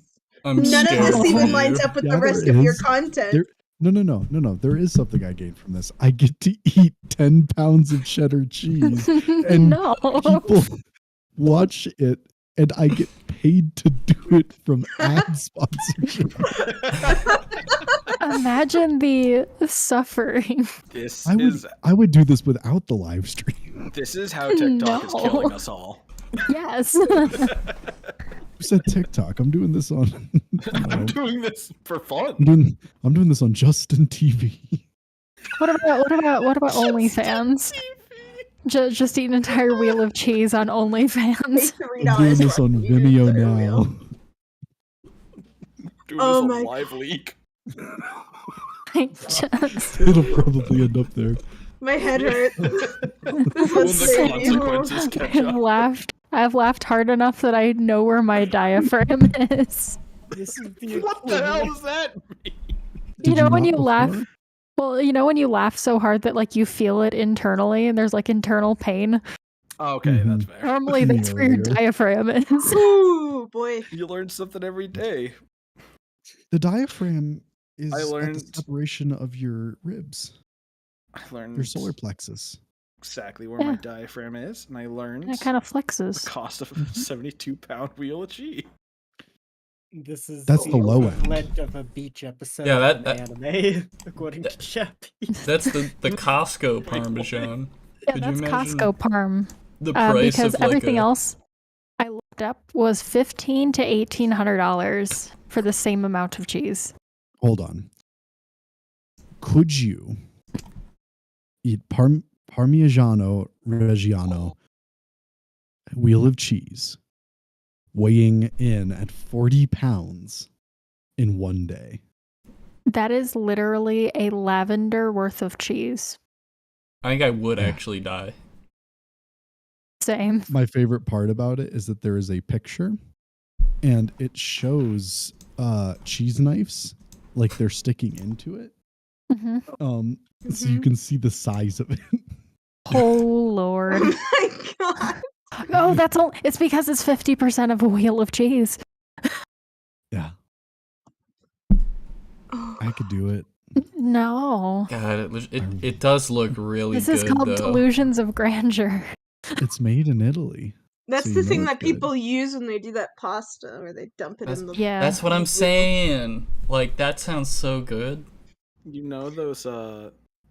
Speaker 2: I'm
Speaker 6: None of
Speaker 2: scared
Speaker 6: this
Speaker 2: for
Speaker 6: even
Speaker 2: you.
Speaker 6: lines up with
Speaker 4: Yeah,
Speaker 6: the rest
Speaker 4: there
Speaker 6: of your
Speaker 4: is.
Speaker 6: content.
Speaker 4: There- No. There is something I gained from this. I get to eat 10 pounds of cheddar cheese. And
Speaker 7: No.
Speaker 4: people watch it, and I get paid to do it from ad sponsorship.
Speaker 7: Imagine the suffering.
Speaker 4: I would do this without the live stream.
Speaker 3: This is how TikTok is killing us all.
Speaker 7: Yes.
Speaker 4: Who said TikTok? I'm doing this on.
Speaker 3: I'm doing this for fun.
Speaker 4: I'm doing this on Justin TV.
Speaker 7: What about OnlyFans? Just eat an entire wheel of cheese on OnlyFans.
Speaker 4: I'm doing this on Vimeo now.
Speaker 3: Doing this on Live Leak.
Speaker 4: It'll probably end up there.
Speaker 6: My head hurts.
Speaker 3: When the consequences catch up.
Speaker 7: I've laughed hard enough that I know where my diaphragm is.
Speaker 3: What the hell does that mean?
Speaker 7: You know when you laugh? Well, you know when you laugh so hard that like you feel it internally and there's like internal pain?
Speaker 3: Okay, that's fair.
Speaker 7: Normally that's where your diaphragm is.
Speaker 6: Ooh, boy.
Speaker 3: You learn something every day.
Speaker 4: The diaphragm is
Speaker 3: I learned-
Speaker 4: at the separation of your ribs,
Speaker 3: I learned
Speaker 4: your solar plexus.
Speaker 3: exactly where my diaphragm is, and I learned
Speaker 7: It kind of
Speaker 3: the
Speaker 7: flexes.
Speaker 3: cost of a 72-pound wheel of cheese.
Speaker 4: That's the low end.
Speaker 5: Length of a beach episode.
Speaker 2: Yeah,
Speaker 5: of an anime, according to Chappie.
Speaker 2: That's the Costco Parmesan.
Speaker 7: Yeah,
Speaker 2: Could you
Speaker 7: that's
Speaker 2: imagine
Speaker 7: Costco Parm.
Speaker 2: The price
Speaker 7: Because
Speaker 2: of like
Speaker 7: everything
Speaker 2: a,
Speaker 7: else I looked up was $1,500 to $1,800 for the same amount of cheese.
Speaker 4: Hold on. Could you eat Parmigiano Reggiano wheel of cheese weighing in at 40 pounds in one day?
Speaker 7: That is literally a lavender worth of cheese.
Speaker 2: I think I would actually die.
Speaker 7: Same.
Speaker 4: My favorite part about it is that there is a picture and it shows cheese knives like they're sticking into it.
Speaker 7: Mm-hmm.
Speaker 4: So you can see the size of it.
Speaker 7: Oh Lord.
Speaker 6: Oh my god.
Speaker 7: Oh, that's all. It's because it's 50% of a wheel of cheese.
Speaker 4: Yeah. I could do it.
Speaker 7: No.
Speaker 2: God, it does look really
Speaker 7: This
Speaker 2: good.
Speaker 7: is called
Speaker 2: though.
Speaker 7: delusions of grandeur.
Speaker 4: It's made in Italy.
Speaker 6: That's
Speaker 4: So
Speaker 6: the
Speaker 4: you
Speaker 6: thing
Speaker 4: know
Speaker 6: that
Speaker 4: it's good.
Speaker 6: people use when they do that pasta, where they dump it in the.
Speaker 7: Yeah.
Speaker 2: That's what I'm saying. Like that sounds so good.
Speaker 3: You know those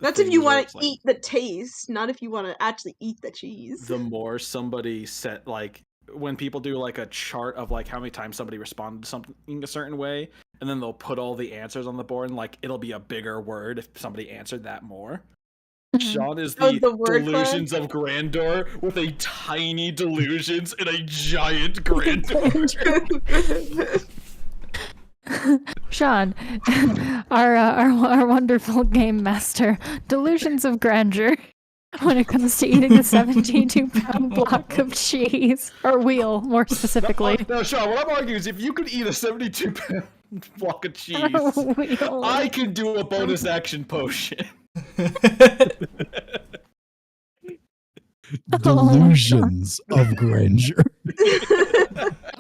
Speaker 6: That's if you
Speaker 3: things where
Speaker 6: want
Speaker 3: it's
Speaker 6: to
Speaker 3: like,
Speaker 6: eat the taste, not if you want to actually eat the cheese.
Speaker 3: the more somebody set, like when people do like a chart of like how many times somebody responded to something a certain way, and then they'll put all the answers on the board, and like it'll be a bigger word if somebody answered that more. Sean is
Speaker 6: Oh,
Speaker 3: the,
Speaker 6: the word
Speaker 3: delusions of grandeur with a tiny delusions and a giant grandeur.
Speaker 7: Sean, our wonderful game master, delusions of grandeur when it comes to eating a 72-pound block of cheese, or wheel, more specifically.
Speaker 3: No, Sean, what I'm arguing is if you could eat a 72-pound block of cheese,
Speaker 7: Wheel.
Speaker 3: I can do a bonus action potion.
Speaker 4: Delusions of grandeur.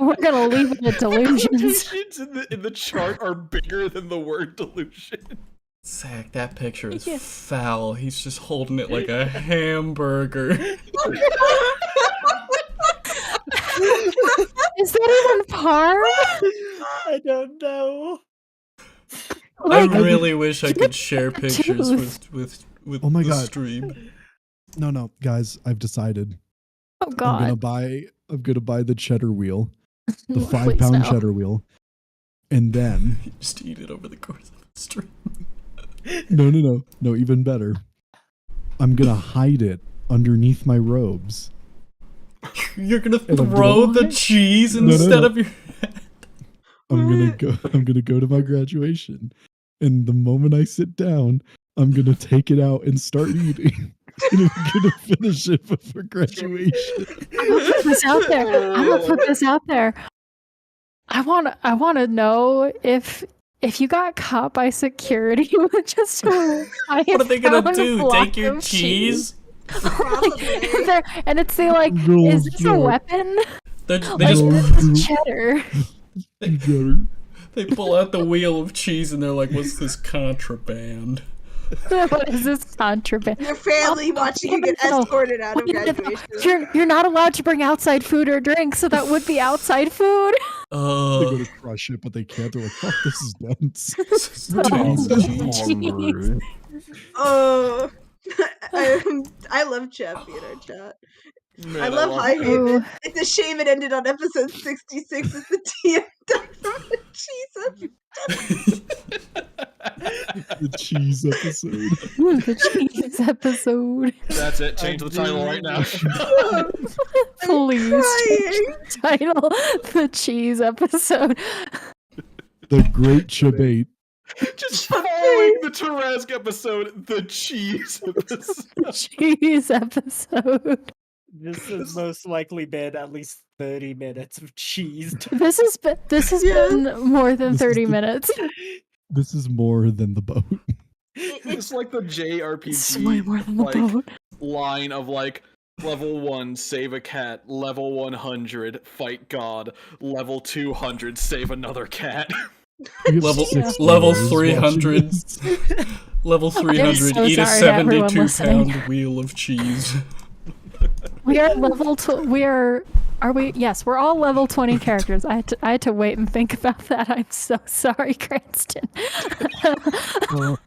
Speaker 7: We're gonna leave it at delusions.
Speaker 3: Delusions in the chart are bigger than the word delusion.
Speaker 2: Zach, that picture is foul. He's just holding it like a hamburger.
Speaker 7: Is that even par?
Speaker 5: I don't know.
Speaker 2: I really wish I could share pictures with
Speaker 4: Oh my
Speaker 2: the
Speaker 4: God.
Speaker 2: stream.
Speaker 4: No, guys, I've decided.
Speaker 7: Oh God.
Speaker 4: I'm gonna buy the cheddar wheel, the
Speaker 7: Please
Speaker 4: 5-pound
Speaker 7: no.
Speaker 4: cheddar wheel, and then
Speaker 2: Just eat it over the course of the stream.
Speaker 4: no, even better. I'm gonna hide it underneath my robes.
Speaker 2: You're gonna
Speaker 4: And I'm
Speaker 2: throw
Speaker 4: gonna-
Speaker 2: the cheese
Speaker 4: No.
Speaker 2: instead of your head.
Speaker 4: I'm gonna go to my graduation, and the moment I sit down, I'm gonna take it out and start eating. And I'm gonna finish it before graduation.
Speaker 7: I'm gonna put this out there. I wanna know if you got caught by security with just a
Speaker 2: What are they gonna
Speaker 7: 5-pound
Speaker 2: do?
Speaker 7: block
Speaker 2: Take your
Speaker 7: of
Speaker 2: cheese?
Speaker 7: and it's the like,
Speaker 4: No,
Speaker 7: is this
Speaker 4: no.
Speaker 7: a weapon?
Speaker 2: They
Speaker 7: Like,
Speaker 2: just
Speaker 7: this is cheddar.
Speaker 4: Cheddar.
Speaker 2: they pull out the wheel of cheese and they're like, "What's this contraband?"
Speaker 7: What is this contraband?
Speaker 6: Your family watching you get
Speaker 7: no.
Speaker 6: escorted out of graduation.
Speaker 7: You're not allowed to bring outside food or drink, so that would be outside food.
Speaker 4: They go to crush it, but they can't. They're like, fuck, this is dense.
Speaker 7: Jeez.
Speaker 6: Oh, I love Chef Theater Chat.
Speaker 3: Man,
Speaker 6: I love High
Speaker 7: Ooh.
Speaker 6: Haven. It's a shame it ended on episode 66 as the TM Jesus.
Speaker 4: The cheese episode.
Speaker 7: The cheese episode.
Speaker 3: That's it. Change the title right now.
Speaker 7: Please
Speaker 6: crying.
Speaker 7: change the title. The cheese episode.
Speaker 4: The Great Chabate.
Speaker 3: Just following the Tarask episode, the cheese episode.
Speaker 7: Cheese episode.
Speaker 5: This has most likely been at least 30 minutes of cheese.
Speaker 7: This has been more than
Speaker 4: This is
Speaker 7: 30
Speaker 4: the-
Speaker 7: minutes.
Speaker 4: This is more than the boat.
Speaker 3: It's like the JRPG
Speaker 7: It's way more than the
Speaker 3: like,
Speaker 7: boat.
Speaker 3: line of like level 1 save a cat, level 100 fight god, level 200 save another cat.
Speaker 4: We have
Speaker 2: Level-
Speaker 4: 6
Speaker 2: level
Speaker 4: viewers
Speaker 2: 300.
Speaker 4: watching this.
Speaker 2: Level 300,
Speaker 7: so
Speaker 2: eat a
Speaker 7: sorry to everyone
Speaker 2: 72-pound
Speaker 7: listening.
Speaker 2: wheel of cheese.
Speaker 7: We are level are we? Yes, we're all level 20 characters. I had to wait and think about that. I'm so sorry, Cranston.
Speaker 4: Well,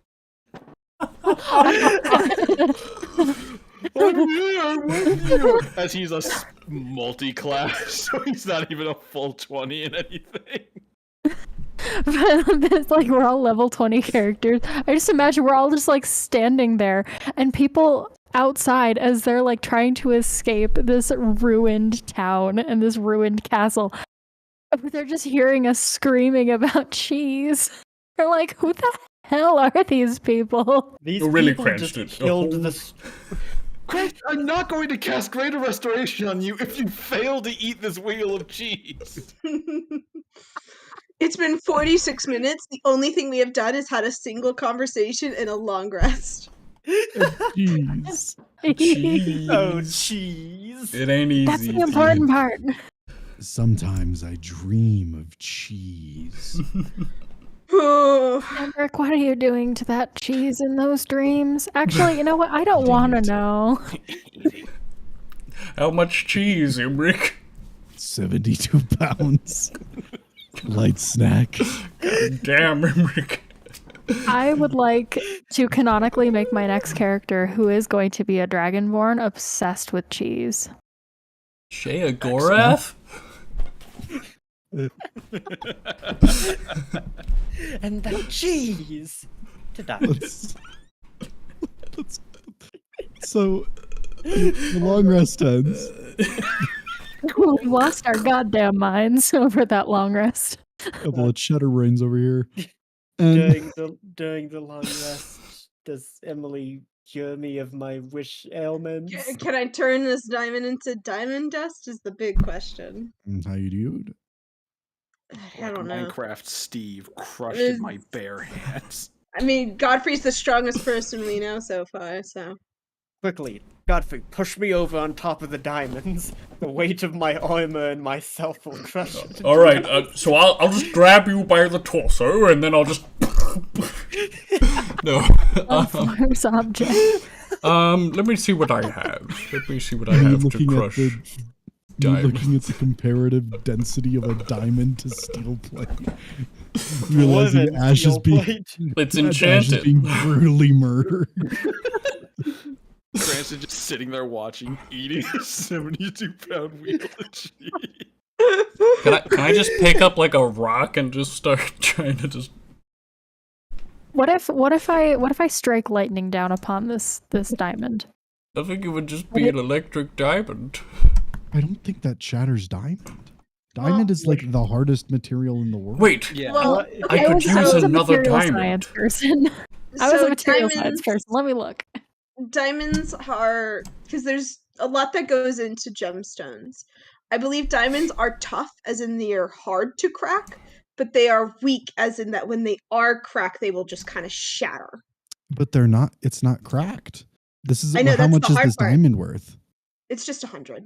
Speaker 3: As he's a multi-class, so he's not even a full 20 in anything.
Speaker 7: But it's like we're all level 20 characters. I just imagine we're all just like standing there and people outside as they're like trying to escape this ruined town and this ruined castle. They're just hearing us screaming about cheese. They're like, who the hell are these people?
Speaker 5: These
Speaker 2: You're really
Speaker 5: people just
Speaker 2: Cranston.
Speaker 5: killed
Speaker 2: Oh.
Speaker 5: the.
Speaker 3: Great, I'm not going to cast Greater Restoration on you if you fail to eat this wheel of cheese.
Speaker 6: It's been 46 minutes. The only thing we have done is had a single conversation and a long rest.
Speaker 4: jeez.
Speaker 2: Cheese.
Speaker 5: Oh, cheese.
Speaker 2: It ain't easy.
Speaker 7: That's the important part.
Speaker 4: Sometimes I dream of cheese.
Speaker 7: Emmerich, what are you doing to that cheese in those dreams? Actually, you know what? I don't want to know.
Speaker 2: How much cheese, Imric?
Speaker 4: 72 pounds. Light snack.
Speaker 2: Damn, Imric.
Speaker 7: I would like to canonically make my next character, who is going to be a dragonborn, obsessed with cheese.
Speaker 2: 𝐿𝐴𝐴gorath?
Speaker 5: And the cheese. To die.
Speaker 4: Let's- So, the long rest ends.
Speaker 7: We lost our goddamn minds over that long rest.
Speaker 4: Couple of cheddar brains over here. And
Speaker 5: During the long rest, does Emily cure me of my wish ailments?
Speaker 6: Can I turn this diamond into diamond dust? Is the big question.
Speaker 4: how you doing?
Speaker 6: I don't know.
Speaker 3: Minecraft Steve crushing
Speaker 6: Is-
Speaker 3: my bare hands.
Speaker 6: I mean, Godfrey's the strongest person we know so far, so.
Speaker 5: Quickly, Godfrey, push me over on top of the diamonds. The weight of my armor and myself will crush it.
Speaker 2: All right, so I'll just grab you by the torso, and then I'll just. No.
Speaker 7: Unforced object.
Speaker 2: Let me see what I have. Let me see what I
Speaker 4: Are you
Speaker 2: have to
Speaker 4: looking at
Speaker 2: crush.
Speaker 4: the
Speaker 2: diamond.
Speaker 4: looking at the comparative density of a diamond to steel plate?
Speaker 5: More
Speaker 4: Realizing
Speaker 5: than
Speaker 4: Ash is
Speaker 5: steel
Speaker 4: being
Speaker 5: plate.
Speaker 2: It's
Speaker 4: Ash is
Speaker 2: enchanted.
Speaker 4: being brutally murdered.
Speaker 3: Cranston just sitting there watching, eating a 72-pound wheel of cheese.
Speaker 2: Can I just pick up like a rock and just start trying to just?
Speaker 7: What if I strike lightning down upon this diamond?
Speaker 2: I think it would just be an electric diamond.
Speaker 4: I don't think that shatters diamond. Diamond is like the hardest material in the world.
Speaker 2: Wait,
Speaker 3: Yeah.
Speaker 6: Well,
Speaker 2: I
Speaker 6: okay,
Speaker 2: could
Speaker 6: so-
Speaker 2: use
Speaker 7: I was a
Speaker 2: another
Speaker 7: material
Speaker 2: diamond.
Speaker 7: science person. I was
Speaker 6: so
Speaker 7: a material science
Speaker 6: diamonds-
Speaker 7: person. Let me look.
Speaker 6: Diamonds are because there's a lot that goes into gemstones. I believe diamonds are tough, as in they are hard to crack, but they are weak, as in that when they are cracked, they will just kind of shatter.
Speaker 4: But they're not. It's not cracked. This is
Speaker 6: I know,
Speaker 4: how
Speaker 6: that's
Speaker 4: much
Speaker 6: the
Speaker 4: is
Speaker 6: hard
Speaker 4: this
Speaker 6: part.
Speaker 4: diamond worth?
Speaker 6: It's just 100,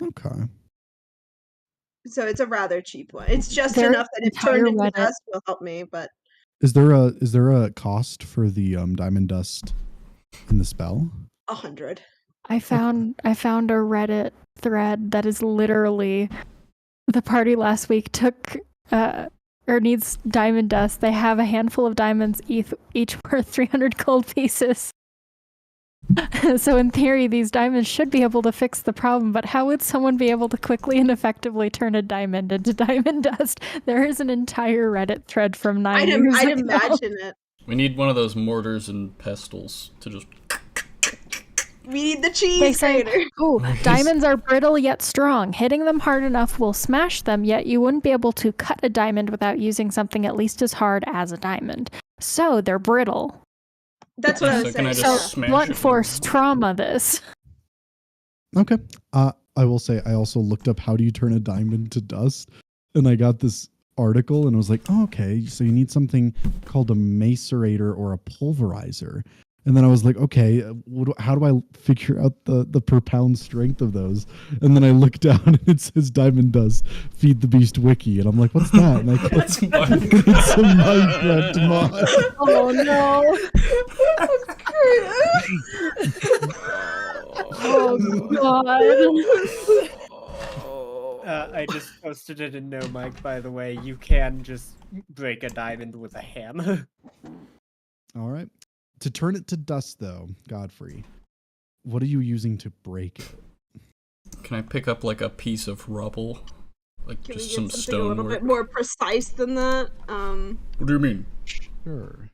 Speaker 4: Okay.
Speaker 6: so it's a rather cheap one. It's just
Speaker 7: Their
Speaker 6: enough that if
Speaker 7: entire
Speaker 6: turned into
Speaker 7: Reddit-
Speaker 6: dust will help me, but
Speaker 4: Is there a cost for the diamond dust in the spell?
Speaker 6: 100.
Speaker 7: I found a Reddit thread that is literally the party last week took or needs diamond dust. They have a handful of diamonds, each worth 300 gold pieces. So in theory, these diamonds should be able to fix the problem, but how would someone be able to quickly and effectively turn a diamond into diamond dust? There is an entire Reddit thread from 9 years
Speaker 6: I'd
Speaker 7: ago.
Speaker 6: imagine it.
Speaker 2: We need one of those mortars and pestles to just...
Speaker 6: We need the
Speaker 7: They
Speaker 6: cheese
Speaker 7: say,
Speaker 6: grater.
Speaker 7: "Ooh, diamonds are brittle yet strong. Hitting them hard enough will smash them, yet you wouldn't be able to cut a diamond without using something at least as hard as a diamond. So they're brittle.
Speaker 6: That's what I
Speaker 2: So
Speaker 6: was
Speaker 2: can I
Speaker 6: saying.
Speaker 2: just
Speaker 7: So
Speaker 2: smash
Speaker 7: blunt
Speaker 2: it?
Speaker 7: force trauma this."
Speaker 4: Okay. I will say I also looked up how do you turn a diamond to dust, and I got this article and I was like, oh, okay, so you need something called a macerator or a pulverizer. And then I was like, okay, how do I figure out the per pound strength of those? And then I look down and it says diamond dust, feed the beast wiki. And I'm like, what's that? And I click,
Speaker 2: That's Minecraft.
Speaker 4: it's a Minecraft mod.
Speaker 7: Oh no. Oh god.
Speaker 5: I just posted it in No Mic, by the way. You can just break a diamond with a hammer.
Speaker 4: All right. To turn it to dust, though, Godfrey, what are you using to break it?
Speaker 2: Can I pick up like a piece of rubble? Like
Speaker 6: Can we
Speaker 2: just
Speaker 6: get
Speaker 2: some
Speaker 6: something a little
Speaker 2: stonework?
Speaker 6: bit more precise than that?
Speaker 2: What do you mean?
Speaker 4: Sure.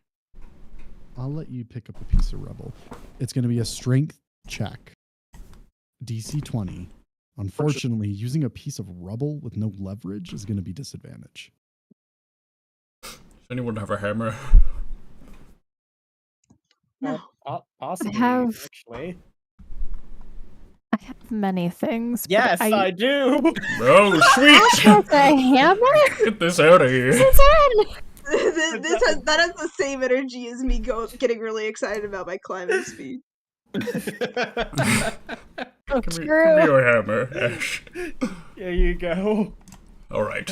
Speaker 4: I'll let you pick up a piece of rubble. It's going to be a strength check. DC 20. Unfortunately, using a piece of rubble with no leverage is going to be disadvantage.
Speaker 2: Does anyone have a hammer?
Speaker 6: No.
Speaker 5: Possibly,
Speaker 7: have-
Speaker 5: actually.
Speaker 7: I have many things. but
Speaker 5: Yes, I do!
Speaker 2: Oh, sweet!
Speaker 7: have a hammer?
Speaker 2: Get this out of here.
Speaker 7: It's
Speaker 6: That has the same energy as me getting really excited about my climbing speed.
Speaker 7: so
Speaker 2: Give me
Speaker 7: true.
Speaker 2: your hammer, Ash.
Speaker 5: Here you go.
Speaker 2: All right.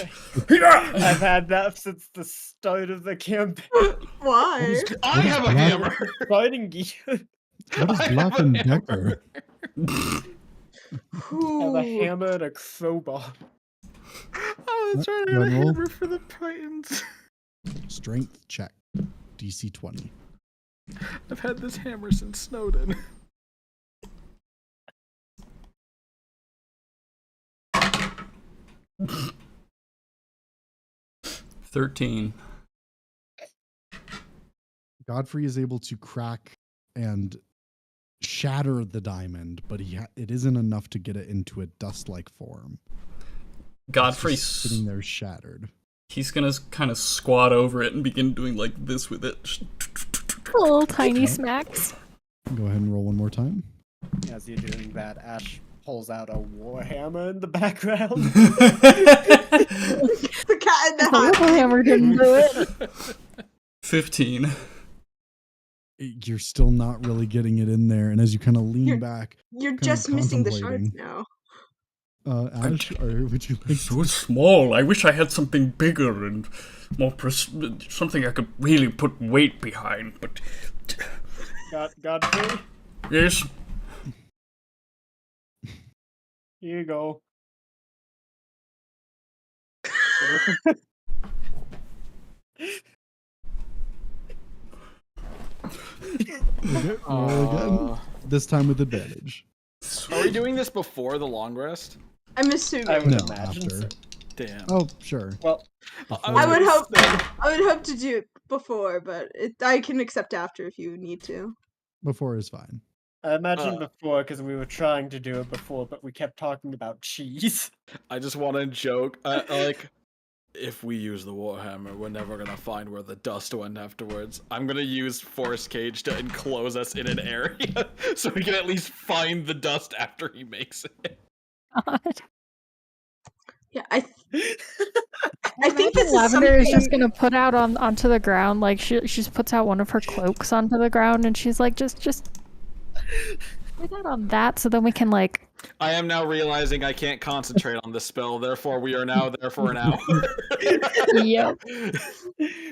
Speaker 5: I've had that since the start of the campaign.
Speaker 6: Why?
Speaker 3: I have a hammer.
Speaker 5: Fighting gear.
Speaker 4: What is
Speaker 3: I
Speaker 4: Black
Speaker 3: have a
Speaker 4: and
Speaker 3: hammer.
Speaker 4: Decker?
Speaker 5: I have a hammer and a crowbar.
Speaker 3: I was trying to
Speaker 4: Go
Speaker 3: get a
Speaker 4: ahead and roll.
Speaker 3: hammer for the Titans.
Speaker 4: Strength check. DC 20.
Speaker 3: I've had this hammer since Snowden.
Speaker 2: $13.
Speaker 4: Godfrey is able to crack and shatter the diamond, but it isn't enough to get it into a dust-like form.
Speaker 2: Godfrey's
Speaker 4: It's just sitting there shattered.
Speaker 2: he's gonna kind of squat over it and begin doing like this with it.
Speaker 7: Little tiny smacks.
Speaker 4: Go ahead and roll one more time.
Speaker 5: As you're doing that, Ash pulls out a warhammer in the background.
Speaker 6: The cat in the
Speaker 7: The
Speaker 6: hat.
Speaker 7: little hammer didn't do it.
Speaker 2: 15.
Speaker 4: You're still not really getting it in there, and as you kind of lean back,
Speaker 6: You're
Speaker 4: kind
Speaker 6: just
Speaker 4: of
Speaker 6: missing the shards
Speaker 4: contemplating.
Speaker 6: now.
Speaker 4: Ash, or would you like
Speaker 2: So small. I wish I had something bigger and more something I could really put weight behind. But
Speaker 5: Godfrey,
Speaker 2: yes,
Speaker 5: here you go.
Speaker 4: roll again? This time with advantage.
Speaker 3: Are we doing this before the long rest?
Speaker 6: I'm assuming.
Speaker 5: I would
Speaker 4: No,
Speaker 5: imagine
Speaker 4: after.
Speaker 5: so.
Speaker 3: Damn.
Speaker 4: Oh, sure.
Speaker 5: Well,
Speaker 6: I would hope to do it before, but I can accept after if you need to.
Speaker 4: Before is fine.
Speaker 5: I imagine before because we were trying to do it before, but we kept talking about cheese.
Speaker 3: I just want to joke. Like, if we use the Warhammer, we're never gonna find where the dust went afterwards. I'm gonna use Force Cage to enclose us in an area so we can at least find the dust after he makes it.
Speaker 7: God.
Speaker 6: Yeah, I think this is
Speaker 7: Lavender is just
Speaker 6: something-
Speaker 7: gonna put out onto the ground, like she just puts out one of her cloaks onto the ground, and she's like, just put that on that, so then we can like
Speaker 3: I am now realizing I can't concentrate on this spell, therefore we are now there for an hour.
Speaker 7: Yep.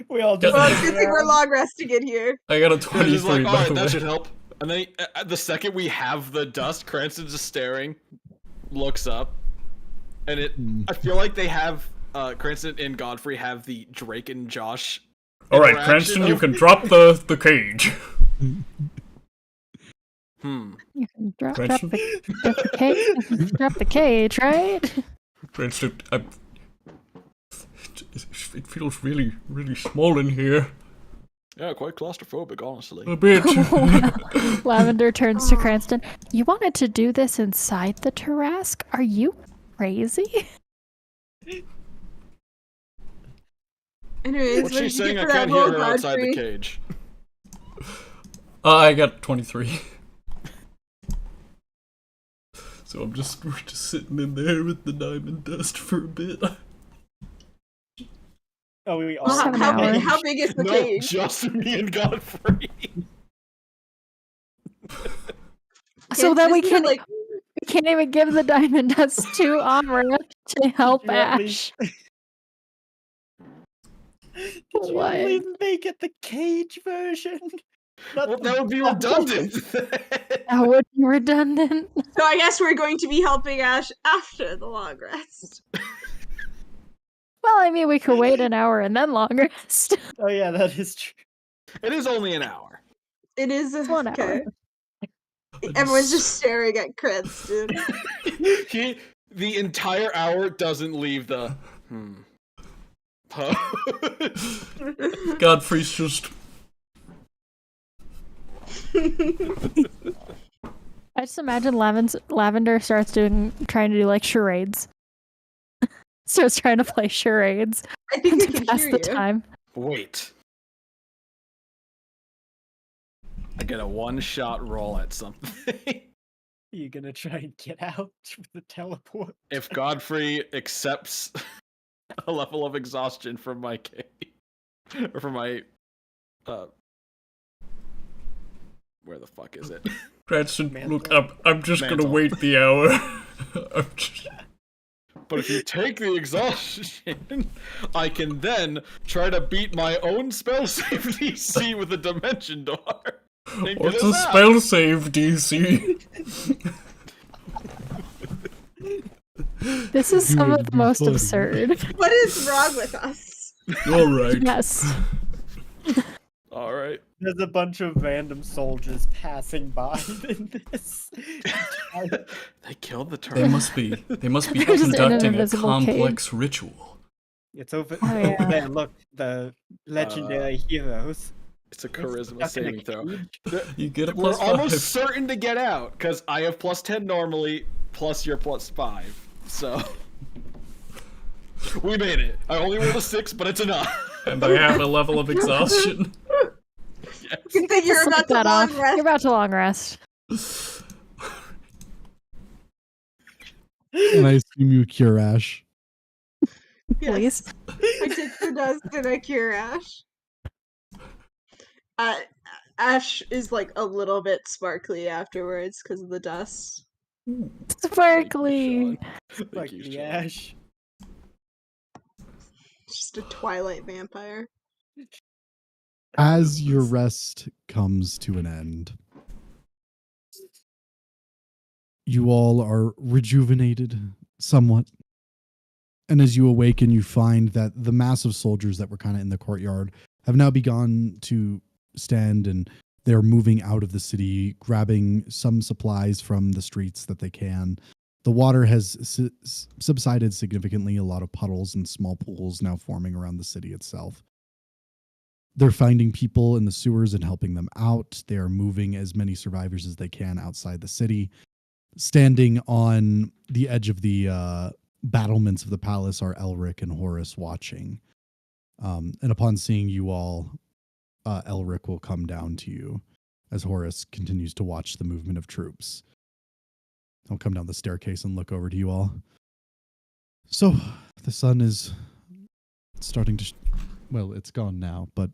Speaker 5: We all just.
Speaker 6: Well, it's a good thing we're long resting in here.
Speaker 2: I got a
Speaker 3: He's
Speaker 2: 23,
Speaker 3: just like,
Speaker 2: by
Speaker 3: alright,
Speaker 2: the
Speaker 3: that
Speaker 2: way.
Speaker 3: should help. And then the second we have the dust, Cranston's just staring, looks up, and I feel like they have, Cranston and Godfrey have the Drake and Josh.
Speaker 2: Alright,
Speaker 3: interaction
Speaker 2: Cranston, you
Speaker 3: of-
Speaker 2: can drop the cage.
Speaker 7: You can drop
Speaker 2: Cranston?
Speaker 7: the cage. Drop the cage, right?
Speaker 2: Cranston, it feels really, really small in here.
Speaker 3: Yeah, quite claustrophobic, honestly.
Speaker 2: A bit.
Speaker 7: Lavender turns to Cranston. You wanted to do this inside the Tarrasque? Are you crazy?
Speaker 6: Anyways,
Speaker 3: What's
Speaker 6: what
Speaker 3: she
Speaker 6: did you
Speaker 3: saying?
Speaker 6: get
Speaker 3: I
Speaker 6: for that
Speaker 3: can't hear
Speaker 6: roll,
Speaker 3: her outside the
Speaker 6: Godfrey?
Speaker 3: cage.
Speaker 2: I got 23. So we're just sitting in there with the diamond dust for a bit.
Speaker 5: Oh, we all.
Speaker 6: Well,
Speaker 7: Just have an hour.
Speaker 6: how big is the
Speaker 3: No,
Speaker 6: cage?
Speaker 3: just me and Godfrey.
Speaker 7: So that we
Speaker 6: Isn't it,
Speaker 7: can't even give the diamond dust to Amra to help
Speaker 5: Could you at
Speaker 7: Ash.
Speaker 5: Could you
Speaker 7: What?
Speaker 5: at least make it the cage version? Not
Speaker 3: Well,
Speaker 5: the-
Speaker 3: that would be redundant.
Speaker 7: That would be redundant.
Speaker 6: So I guess we're going to be helping Ash after the long rest.
Speaker 7: Well, I mean, we could wait an hour and then long rest.
Speaker 5: Oh yeah, that is true.
Speaker 3: It is only an hour.
Speaker 6: It is
Speaker 7: It's 1
Speaker 6: okay.
Speaker 7: hour.
Speaker 6: Everyone's just staring at Cranston.
Speaker 3: The entire hour doesn't leave the
Speaker 2: Godfrey's just.
Speaker 7: I just imagine Lavender starts trying to do like charades. Starts trying to play charades
Speaker 6: I think I
Speaker 7: to
Speaker 6: can
Speaker 7: pass
Speaker 6: hear
Speaker 7: the
Speaker 6: you.
Speaker 7: time.
Speaker 3: Wait. I get a one-shot roll at something.
Speaker 5: You're gonna try and get out with the teleport.
Speaker 3: If Godfrey accepts a level of exhaustion from my or from my where the fuck is it?
Speaker 2: Cranston,
Speaker 5: Mantle.
Speaker 2: look, I'm just gonna
Speaker 3: Mantle.
Speaker 2: wait the hour. I'm just...
Speaker 3: But if you take the exhaustion, I can then try to beat my own spell save DC with a dimension door. And
Speaker 2: What's
Speaker 3: get
Speaker 2: a
Speaker 3: us out.
Speaker 2: spell save DC?
Speaker 7: This is
Speaker 4: You
Speaker 7: some
Speaker 4: would
Speaker 7: of the
Speaker 4: be
Speaker 7: most
Speaker 4: funny.
Speaker 7: absurd.
Speaker 6: What is wrong with us?
Speaker 2: You're right.
Speaker 7: Yes.
Speaker 3: All right.
Speaker 5: There's a bunch of random soldiers passing by in this.
Speaker 3: They killed the
Speaker 2: They
Speaker 3: turtle.
Speaker 2: must be
Speaker 7: They're just in an
Speaker 2: conducting a
Speaker 7: invisible
Speaker 2: complex ritual.
Speaker 5: It's over,
Speaker 7: Oh, yeah.
Speaker 5: over there. Look, the legendary heroes.
Speaker 3: It's a
Speaker 5: They're
Speaker 3: charisma
Speaker 5: stuck in a
Speaker 3: saving throw.
Speaker 5: cage.
Speaker 2: You get a
Speaker 3: We're
Speaker 2: plus
Speaker 3: almost
Speaker 2: 5.
Speaker 3: certain to get out because I have plus 10 normally, plus your plus 5. So we made it. I only rolled a 6, but it's enough.
Speaker 2: And I have a level of exhaustion.
Speaker 3: Yes.
Speaker 6: Good thing you're
Speaker 7: Slip
Speaker 6: about to
Speaker 7: that
Speaker 6: long
Speaker 7: off.
Speaker 6: rest.
Speaker 7: You're about to long rest.
Speaker 4: And I assume you cure Ash.
Speaker 7: Please.
Speaker 6: I take the dust and I cure Ash. Ash is like a little bit sparkly afterwards because of the dust.
Speaker 7: Sparkly.
Speaker 3: Thank
Speaker 5: Like
Speaker 3: you,
Speaker 5: the
Speaker 3: Sean.
Speaker 5: ash.
Speaker 6: Just a twilight vampire.
Speaker 4: As your rest comes to an end, you all are rejuvenated somewhat. And as you awaken, you find that the mass of soldiers that were kind of in the courtyard have now begun to stand, and they're moving out of the city, grabbing some supplies from the streets that they can. The water has subsided significantly, a lot of puddles and small pools now forming around the city itself. They're finding people in the sewers and helping them out. They are moving as many survivors as they can outside the city. Standing on the edge of the battlements of the palace are Elric and Horus watching. And upon seeing you all, Elric will come down to you as Horus continues to watch the movement of troops. He'll come down the staircase and look over to you all. So, the sun is starting to... well, it's gone now, but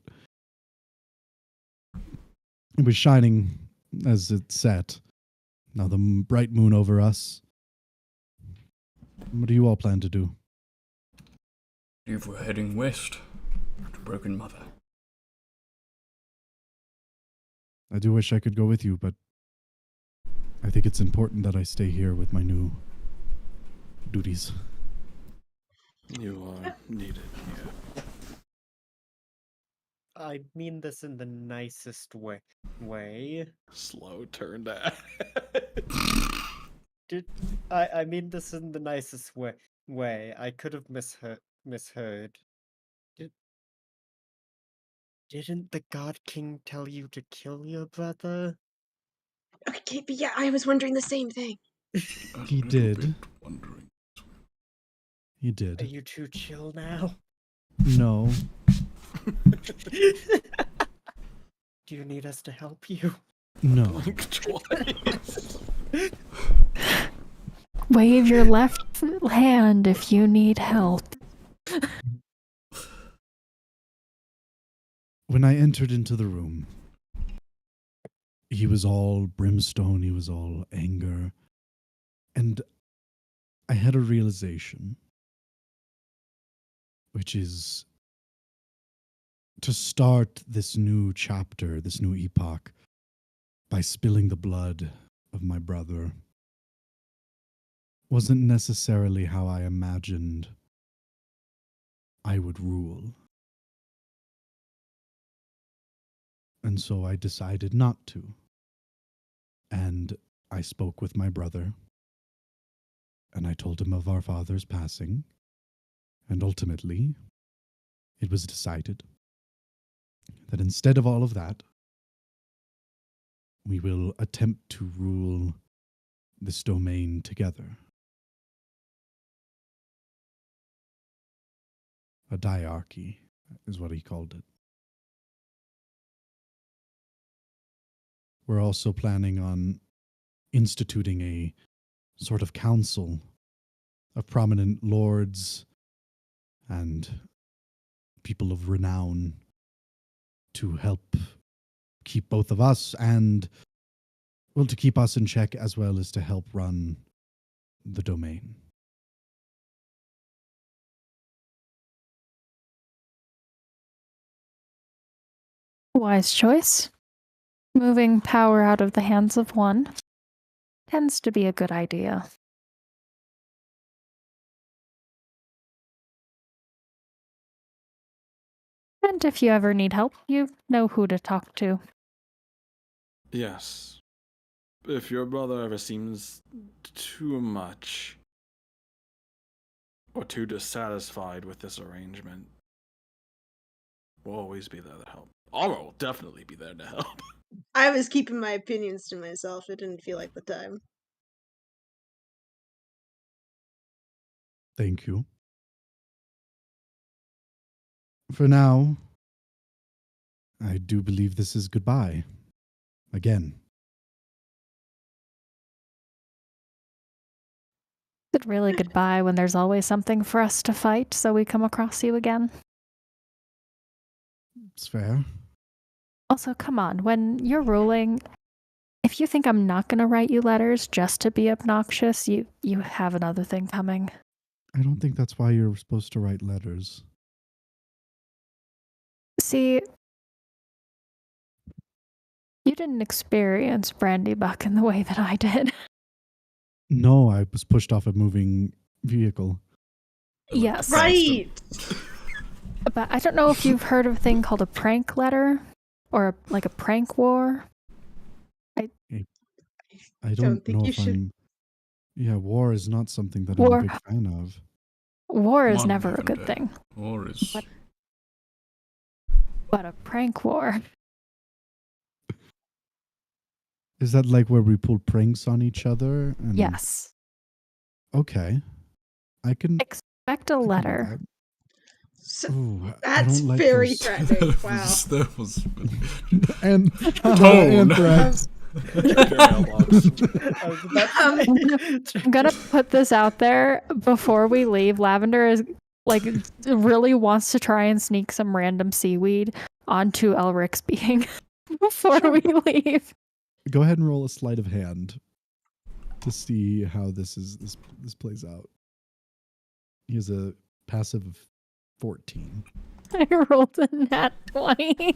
Speaker 4: it was shining as it set. Now the bright moon over us What do you all plan to do?
Speaker 2: I believe we're heading west to Broken Mother.
Speaker 4: I do wish I could go with you, but I think it's important that I stay here with my new duties.
Speaker 3: You are needed here.
Speaker 5: I mean this in the nicest way.
Speaker 3: Slow turn to
Speaker 5: I mean this in the nicest way. I could have misheard. Didn't the God King tell you to kill your brother?
Speaker 6: Okay, but yeah, I was wondering the same thing.
Speaker 4: He did. He
Speaker 5: Are
Speaker 4: did.
Speaker 5: you too chill now?
Speaker 4: No.
Speaker 5: Do you need us to help you?
Speaker 4: No.
Speaker 3: twice.
Speaker 7: Wave your left hand if you need help.
Speaker 4: When I entered into the room, he was all brimstone, he was all anger. And I had a realization, which is to start this new chapter, this new epoch, by spilling the blood of my brother wasn't necessarily how I imagined I would rule. And so I decided not to. And I spoke with my brother, and I told him of our father's passing, and ultimately, it was decided that instead of all of that, we will attempt to rule this domain together. A diarchy is what he called it. We're also planning on instituting a sort of council of prominent lords and people of renown to help keep both of us and, well, to keep us in check as well as to help run the domain.
Speaker 7: Wise choice. Moving power out of the hands of one tends to be a good idea. And if you ever need help, you know who to talk to.
Speaker 3: Yes. If your brother ever seems too much or too dissatisfied with this arrangement, we'll always be there to help. Aura will definitely be there to help.
Speaker 6: I was keeping my opinions to myself. It didn't feel like the time.
Speaker 4: Thank you. For now, I do believe this is goodbye. Again.
Speaker 7: Is it really goodbye when there's always something for us to fight, so we come across you again?
Speaker 4: It's fair.
Speaker 7: Also, come on, when you're ruling, if you think I'm not going to write you letters just to be obnoxious, you have another thing coming.
Speaker 4: I don't think that's why you're supposed to write letters.
Speaker 7: See, you didn't experience Brandy Buck in the way that I did.
Speaker 4: No, I was pushed off a moving vehicle.
Speaker 7: Yes.
Speaker 6: Right!
Speaker 7: But I don't know if you've heard of a thing called a prank letter or like a prank war.
Speaker 4: I don't
Speaker 6: think
Speaker 4: know
Speaker 6: you
Speaker 4: if
Speaker 6: should-
Speaker 4: I'm... Yeah, war is not something that I'm a big fan of.
Speaker 7: War is
Speaker 2: One
Speaker 7: never a
Speaker 2: even
Speaker 7: good
Speaker 2: day.
Speaker 7: thing.
Speaker 2: Or is
Speaker 7: But a prank war.
Speaker 4: Is that like where we pull pranks on each other? And...
Speaker 7: Yes.
Speaker 4: Okay. I can...
Speaker 7: Expect a
Speaker 4: I can do
Speaker 7: letter.
Speaker 4: that.
Speaker 6: So,
Speaker 4: Ooh, I
Speaker 6: that's
Speaker 4: don't like
Speaker 6: very
Speaker 4: those.
Speaker 6: threatening. Wow.
Speaker 2: that was
Speaker 4: And
Speaker 2: Tone.
Speaker 4: threats.
Speaker 5: I was about to
Speaker 7: I'm gonna put this out there before we leave. Lavender is like really wants to try and sneak some random seaweed onto Elric's being before we leave.
Speaker 4: Go ahead and roll a sleight of hand to see how this plays out. He has a passive of 14.
Speaker 7: I rolled a nat 20.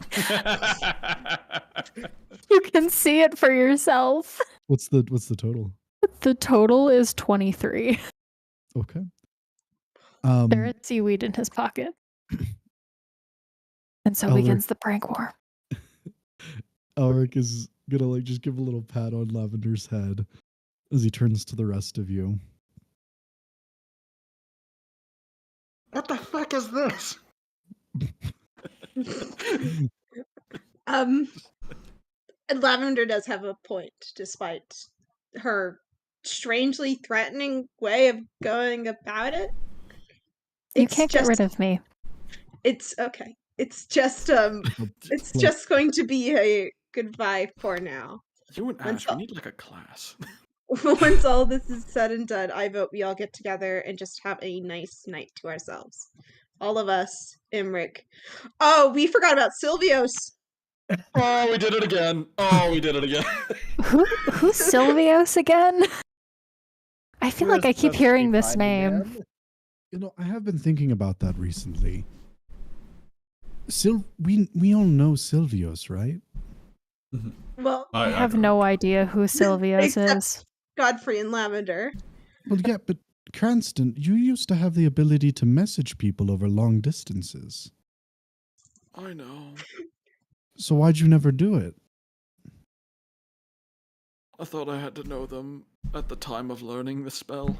Speaker 7: You can see it for yourself.
Speaker 4: What's the total?
Speaker 7: The total is 23.
Speaker 4: Okay.
Speaker 7: There is seaweed in his pocket. And so
Speaker 4: Elric-
Speaker 7: begins the prank war.
Speaker 4: Elric is gonna like just give a little pat on Lavender's head as he turns to the rest of you.
Speaker 3: What the fuck is this?
Speaker 6: And Lavender does have a point, despite her strangely threatening way of going about it.
Speaker 7: You can't get rid of me.
Speaker 6: It's okay. It's just it's just going to be a goodbye for now.
Speaker 3: You and Ash, we need like a class.
Speaker 6: Once all this is said and done, I vote we all get together and just have a nice night to ourselves. All of us, 𝐼𝐚𝐺. Oh, we forgot about 𝐒𝐿𝑣ios.
Speaker 3: Oh, we did it again. Oh, we did it again.
Speaker 7: Who's 𝐒𝐿𝑣ios again? I feel like I keep hearing this name.
Speaker 4: You know, I have been thinking about that recently. We all know Silvios, right?
Speaker 6: Well,
Speaker 7: I have no idea who 𝐒𝐿𝑣ios
Speaker 6: Except-
Speaker 7: is.
Speaker 6: Godfrey and Lavender.
Speaker 4: Well, yeah, but Cranston, you used to have the ability to message people over long distances.
Speaker 3: I know.
Speaker 4: So why'd you never do it?
Speaker 3: I thought I had to know them at the time of learning the spell.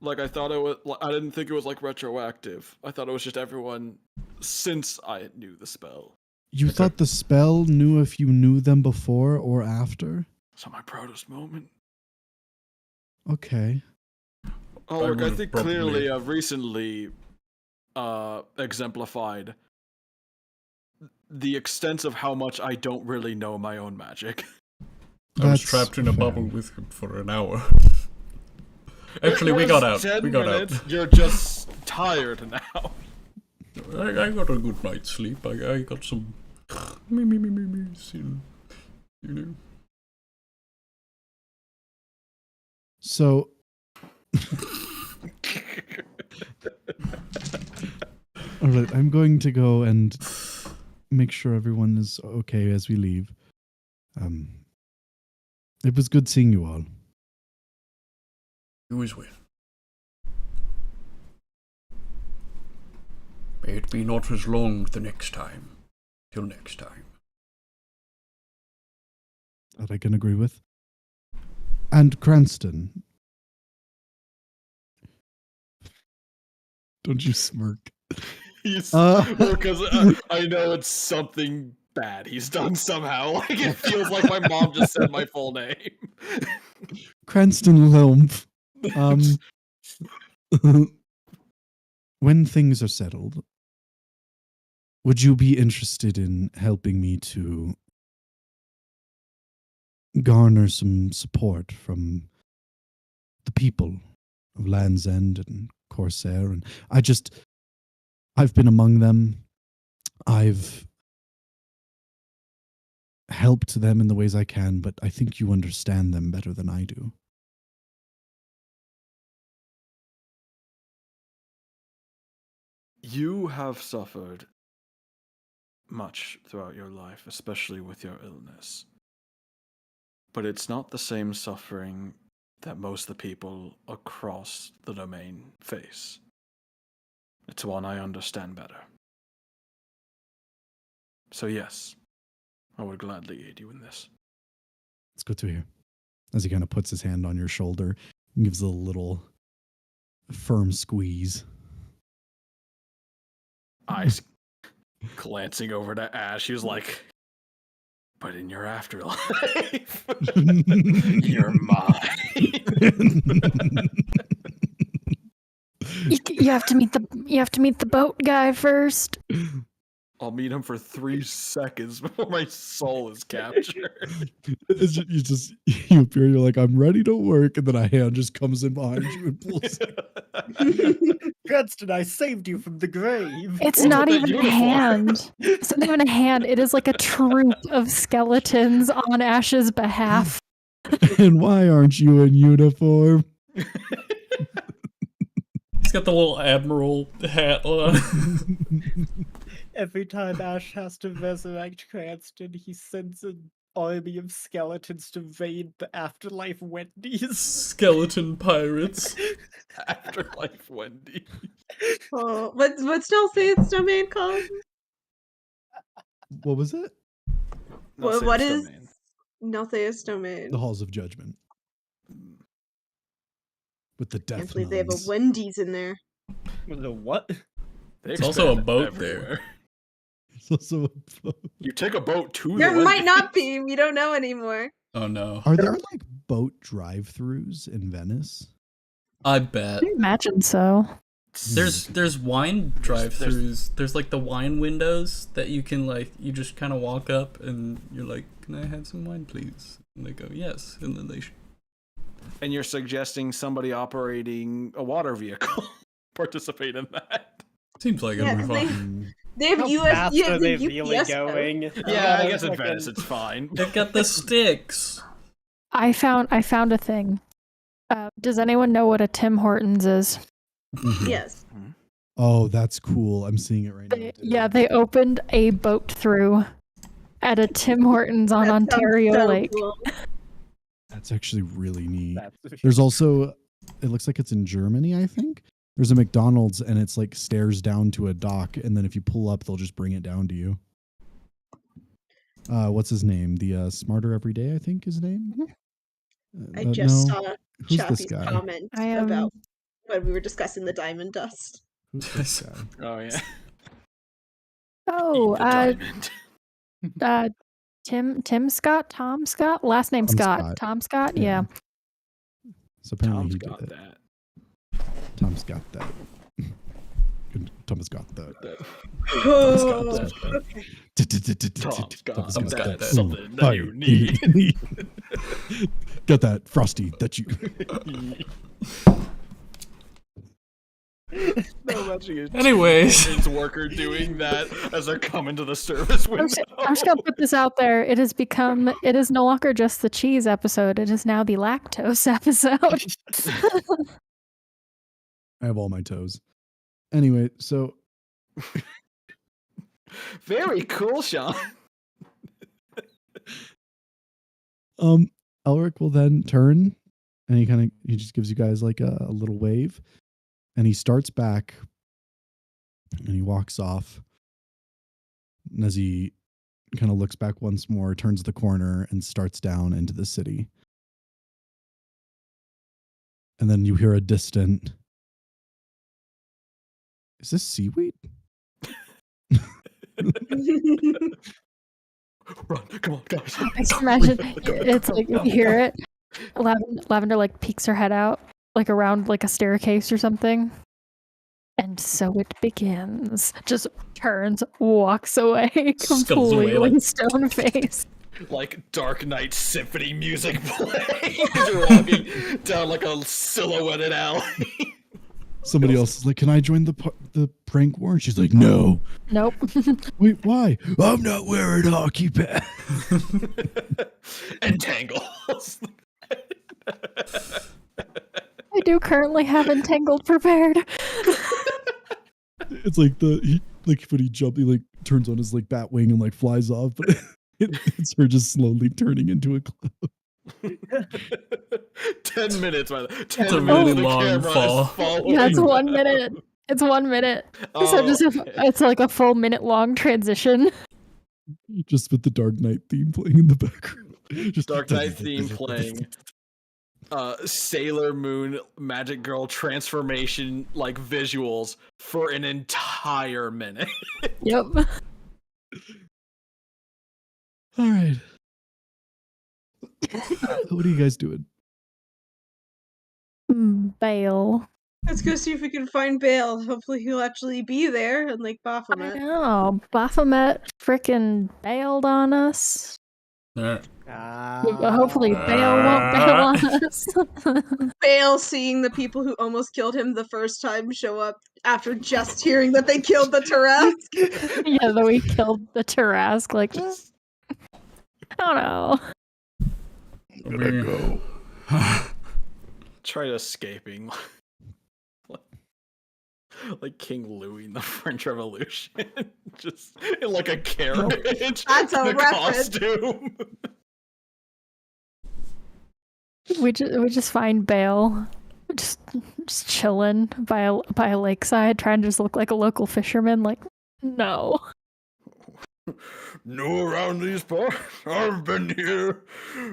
Speaker 3: Like, I thought it was. I didn't think it was like retroactive. I thought it was just everyone since I knew the spell.
Speaker 4: You thought the spell knew if you knew them before or after?
Speaker 3: So my proudest moment.
Speaker 4: Okay.
Speaker 3: Oh, look, I
Speaker 2: would've
Speaker 3: think
Speaker 2: probably-
Speaker 3: clearly I've recently exemplified the extent of how much I don't really know my own magic.
Speaker 2: I was
Speaker 4: That's
Speaker 2: trapped in a
Speaker 4: fair.
Speaker 2: bubble with him for an hour. Actually, we
Speaker 3: It
Speaker 2: got
Speaker 3: was
Speaker 2: out.
Speaker 3: 10
Speaker 2: We got
Speaker 3: minutes,
Speaker 2: out.
Speaker 3: You're just tired now.
Speaker 2: I got a good night's sleep. I got some me, you know.
Speaker 4: So all right, I'm going to go and make sure everyone is okay as we leave. It was good seeing you all.
Speaker 2: You as well. May it be not as long the next time. Till next time.
Speaker 4: That I can agree with. And Cranston. Don't you smirk.
Speaker 3: Because I know it's something bad he's done somehow. Like, it feels like my mom just said my full name.
Speaker 4: Cranston Lilmf. When things are settled, would you be interested in helping me to garner some support from the people of Land's End and Corsair? And I've been among them. I've helped them in the ways I can, but I think you understand them better than I do.
Speaker 3: You have suffered much throughout your life, especially with your illness. But it's not the same suffering that most of the people across the domain face. It's one I understand better. So yes, I would gladly aid you in this.
Speaker 4: It's good to hear. As he kind of puts his hand on your shoulder and gives a little firm squeeze.
Speaker 3: Eyes glancing over to Ash, he was like, but in your afterlife, you're mine.
Speaker 7: You have to meet the boat guy first.
Speaker 3: I'll meet him for 3 seconds before my soul is captured.
Speaker 4: You appear, you're like, I'm ready to work, and then a hand just comes in behind you and pulls it.
Speaker 5: Cranston, I saved you from the grave.
Speaker 7: It's
Speaker 3: What's
Speaker 7: not
Speaker 3: with that
Speaker 7: even a
Speaker 3: uniform?
Speaker 7: hand. It's not even a hand. It is like a troop of skeletons on Ash's behalf.
Speaker 4: And why aren't you in uniform?
Speaker 2: He's got the little admiral hat on.
Speaker 5: Every time Ash has to resurrect Cranston, he sends an army of skeletons to raid the Afterlife Wendy's.
Speaker 2: Skeleton pirates.
Speaker 3: Afterlife Wendy.
Speaker 6: Oh, what's Nelsaith's domain called?
Speaker 4: What was it?
Speaker 6: What is Nelsaith's domain?
Speaker 4: The Halls of Judgment. With the
Speaker 6: I can't
Speaker 4: death
Speaker 6: believe they have a
Speaker 4: nuns.
Speaker 6: Wendy's in there.
Speaker 5: The what?
Speaker 3: They
Speaker 2: There's also a
Speaker 3: expand
Speaker 2: boat
Speaker 3: everywhere.
Speaker 4: It's also a boat.
Speaker 3: You take a boat to
Speaker 6: There
Speaker 3: the
Speaker 6: might not
Speaker 3: Wendy's.
Speaker 6: be. We don't know anymore.
Speaker 2: Oh no.
Speaker 4: Are there like boat drive-throughs in Venice?
Speaker 2: I bet.
Speaker 7: I imagine so.
Speaker 2: There's wine drive-throughs. There's like the wine windows that you can like you just kind of walk up and you're like, "Can I have some wine, please?" And they go, "Yes," and then they.
Speaker 3: And you're suggesting somebody operating a water vehicle participate in that?
Speaker 2: Seems like
Speaker 6: Yeah,
Speaker 2: it'll be
Speaker 6: 'cause
Speaker 2: fun.
Speaker 6: They have
Speaker 5: How
Speaker 6: US.
Speaker 5: fast
Speaker 6: Yeah,
Speaker 5: are they
Speaker 6: the
Speaker 5: really
Speaker 6: UPS code.
Speaker 5: going?
Speaker 3: Yeah, I
Speaker 5: Oh,
Speaker 3: guess in
Speaker 5: fucking-
Speaker 3: Venice it's fine.
Speaker 2: They've got the sticks.
Speaker 7: I found a thing. Does anyone know what a Tim Hortons is?
Speaker 6: Yes.
Speaker 4: Oh, that's cool. I'm seeing it right now.
Speaker 7: Yeah, they opened a boat through at a Tim Hortons on
Speaker 6: That sounds
Speaker 7: Ontario
Speaker 6: so
Speaker 7: Lake.
Speaker 6: cool.
Speaker 4: That's actually really neat.
Speaker 5: That's-
Speaker 4: There's also, it looks like it's in Germany, I think. There's a McDonald's and it's like stairs down to a dock, and then if you pull up, they'll just bring it down to you. What's his name? The Smarter Every Day, I think his name.
Speaker 6: I just
Speaker 4: no.
Speaker 6: saw
Speaker 4: Who's this
Speaker 6: Chappie's
Speaker 4: guy?
Speaker 6: comment
Speaker 7: I am-
Speaker 6: about when we were discussing the diamond dust.
Speaker 4: Who's this guy?
Speaker 3: Oh yeah.
Speaker 7: Oh,
Speaker 3: Eat the diamond.
Speaker 7: Tim Scott, Tom Scott, last name
Speaker 4: Tom
Speaker 7: Scott.
Speaker 4: Scott.
Speaker 7: Tom Scott,
Speaker 4: Yeah.
Speaker 7: yeah.
Speaker 4: So apparently
Speaker 3: Tom's
Speaker 4: he
Speaker 3: got
Speaker 4: did it.
Speaker 3: that.
Speaker 4: Tom's got that. Thomas got that.
Speaker 6: Oh,
Speaker 3: Tom's
Speaker 4: Thomas
Speaker 3: got
Speaker 2: that.
Speaker 3: something that you need.
Speaker 4: Got that frosty that you.
Speaker 3: No, imagine
Speaker 2: Anyways.
Speaker 3: a worker doing that as they're coming to the service window.
Speaker 7: I'm just gonna put this out there. It is no longer just the cheese episode. It is now the lactose episode.
Speaker 4: I have all my toes. Anyway, so
Speaker 3: Very cool, Sean.
Speaker 4: Elric will then turn and he just gives you guys like a little wave, and he starts back and he walks off. And as he kind of looks back once more, turns the corner and starts down into the city. And then you hear a distant, is this seaweed?
Speaker 3: Run, come on, guys.
Speaker 7: I just imagine it's like you hear it. Lavender like peeks her head out, like around like a staircase or something. And so it begins. Just turns, walks away,
Speaker 2: Scuttles away,
Speaker 7: completely
Speaker 2: like-
Speaker 7: stone faced.
Speaker 3: Like Dark Knight symphony music playing as you're walking down like a silhouetted alley.
Speaker 4: Somebody else is like, can I join the prank war? And she's like, no.
Speaker 7: Nope.
Speaker 4: Wait, why? I'm not wearing hockey pads.
Speaker 3: Entangles.
Speaker 7: I do currently have Entangled prepared.
Speaker 4: It's like when he jumps, he like turns on his like bat wing and like flies off, but it's her just slowly turning into a cloud.
Speaker 3: 10 minutes, by the 10
Speaker 2: It's a
Speaker 3: minutes
Speaker 2: really
Speaker 3: the
Speaker 2: long
Speaker 3: camera is
Speaker 2: fall.
Speaker 3: following
Speaker 7: Yeah, it's
Speaker 3: you.
Speaker 7: 1 minute. It's 1 minute. So just it's like a full minute long transition.
Speaker 4: Just with the Dark Knight theme playing in the background. Just
Speaker 3: Dark Knight theme playing. Sailor Moon Magic Girl transformation like visuals for an entire minute.
Speaker 7: Yep.
Speaker 4: All right. What are you guys doing?
Speaker 7: Bail.
Speaker 6: Let's go see if we can find Bale. Hopefully he'll actually be there, unlike
Speaker 7: I
Speaker 6: Baphomet.
Speaker 7: know. Baphomet freaking bailed on us.
Speaker 2: Alright.
Speaker 7: Hopefully Bale won't bail on us.
Speaker 6: Bale seeing the people who almost killed him the first time show up after just hearing that they killed the Tarask.
Speaker 7: Yeah, though we killed the Tarask. Like, I don't know.
Speaker 4: I'm gonna go.
Speaker 3: Tried escaping. like King Louis in the French Revolution, just in like a carriage.
Speaker 6: That's a
Speaker 3: in
Speaker 6: reference.
Speaker 3: costume.
Speaker 7: We just find Bale just chilling by a lakeside, trying to just look like a local fisherman. Like, no.
Speaker 3: New around these parts. I've been here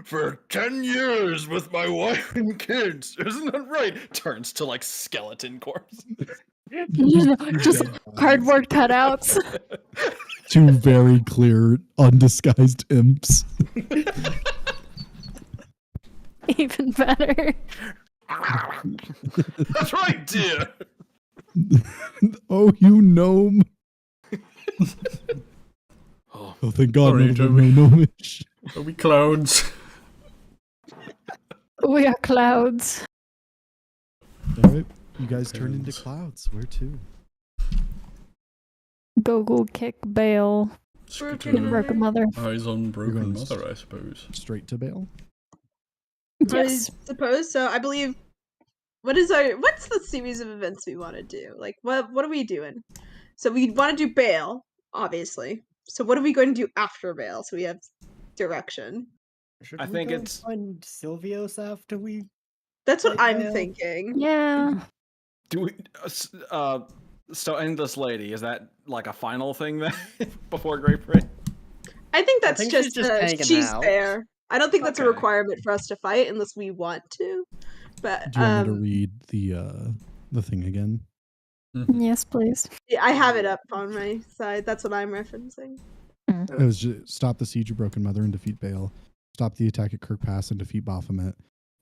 Speaker 3: for 10 years with my wife and kids. Isn't that right? Turns to like skeleton corpse.
Speaker 7: Just cardboard cutouts.
Speaker 4: Two very clear, undisguised imps.
Speaker 7: Even better.
Speaker 3: That's right, dear.
Speaker 4: Oh, you gnome. Oh, thank God,
Speaker 2: Sorry,
Speaker 4: none of them
Speaker 2: Joey.
Speaker 4: know gnomish.
Speaker 2: Are we clouds?
Speaker 7: We are clouds.
Speaker 4: All right, you guys turn into clouds. Where to?
Speaker 7: Go kick Bale.
Speaker 6: Broken
Speaker 7: Broken Mother.
Speaker 2: Eyes on Broken
Speaker 4: going
Speaker 2: Mother, I suppose.
Speaker 4: Straight to Bale?
Speaker 7: Yes.
Speaker 6: I suppose so. I believe. What's the series of events we want to do? Like, what are we doing? So we want to do Bale, obviously. So what are we going to do after Bale? So we have direction.
Speaker 5: Should
Speaker 3: I
Speaker 5: we
Speaker 3: think
Speaker 5: go
Speaker 3: it's-
Speaker 5: find Silvios after we.
Speaker 6: That's what
Speaker 5: Like
Speaker 6: I'm
Speaker 5: Bale?
Speaker 6: thinking.
Speaker 7: Yeah.
Speaker 3: Do we? So Endless Lady, is that like a final thing then before Great Prey?
Speaker 6: I think that's
Speaker 5: think she's
Speaker 6: just,
Speaker 5: just hanging
Speaker 6: she's
Speaker 5: out.
Speaker 6: there. I don't think that's a
Speaker 3: Okay.
Speaker 6: requirement for us to fight unless we want to. But
Speaker 4: Do you want me to read the thing again?
Speaker 7: Yes, please.
Speaker 6: yeah, I have it up on my side. That's what I'm referencing.
Speaker 4: It was just stop the siege of Broken Mother and defeat Bale. Stop the attack at Kirk Pass and defeat Baphomet.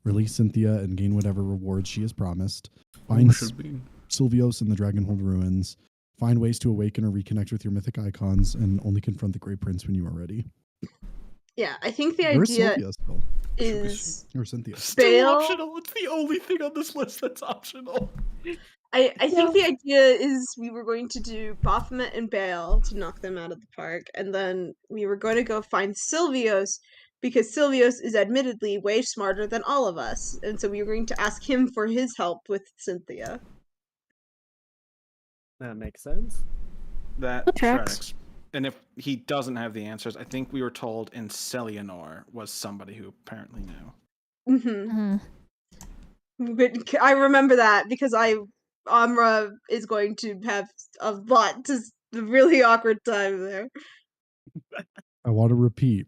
Speaker 4: Release Cynthia and gain whatever rewards she has promised. Find
Speaker 2: Should be.
Speaker 4: Silvios in the Dragonhold ruins. Find ways to awaken or reconnect with your mythic icons, and only confront the Grey Prince when you are ready.
Speaker 6: Yeah, I think the
Speaker 4: Where's
Speaker 6: idea
Speaker 4: Sylvia still?
Speaker 6: is
Speaker 4: Or Cynthia?
Speaker 3: Still
Speaker 6: Bale?
Speaker 3: optional. It's the only thing on this list that's optional.
Speaker 6: I think the idea is we were going to do Baphomet and Bale to knock them out of the park, and then we were going to go find Silvios because Silvios is admittedly way smarter than all of us, and so we were going to ask him for his help with Cynthia.
Speaker 5: That makes sense.
Speaker 3: That
Speaker 7: That tracks.
Speaker 3: tracks. And if he doesn't have the answers, I think we were told Incelianor was somebody who apparently knew.
Speaker 6: Mm-hmm.
Speaker 7: Mhm.
Speaker 6: But I remember that because Amra is going to have a really awkward time there.
Speaker 4: I want to repeat.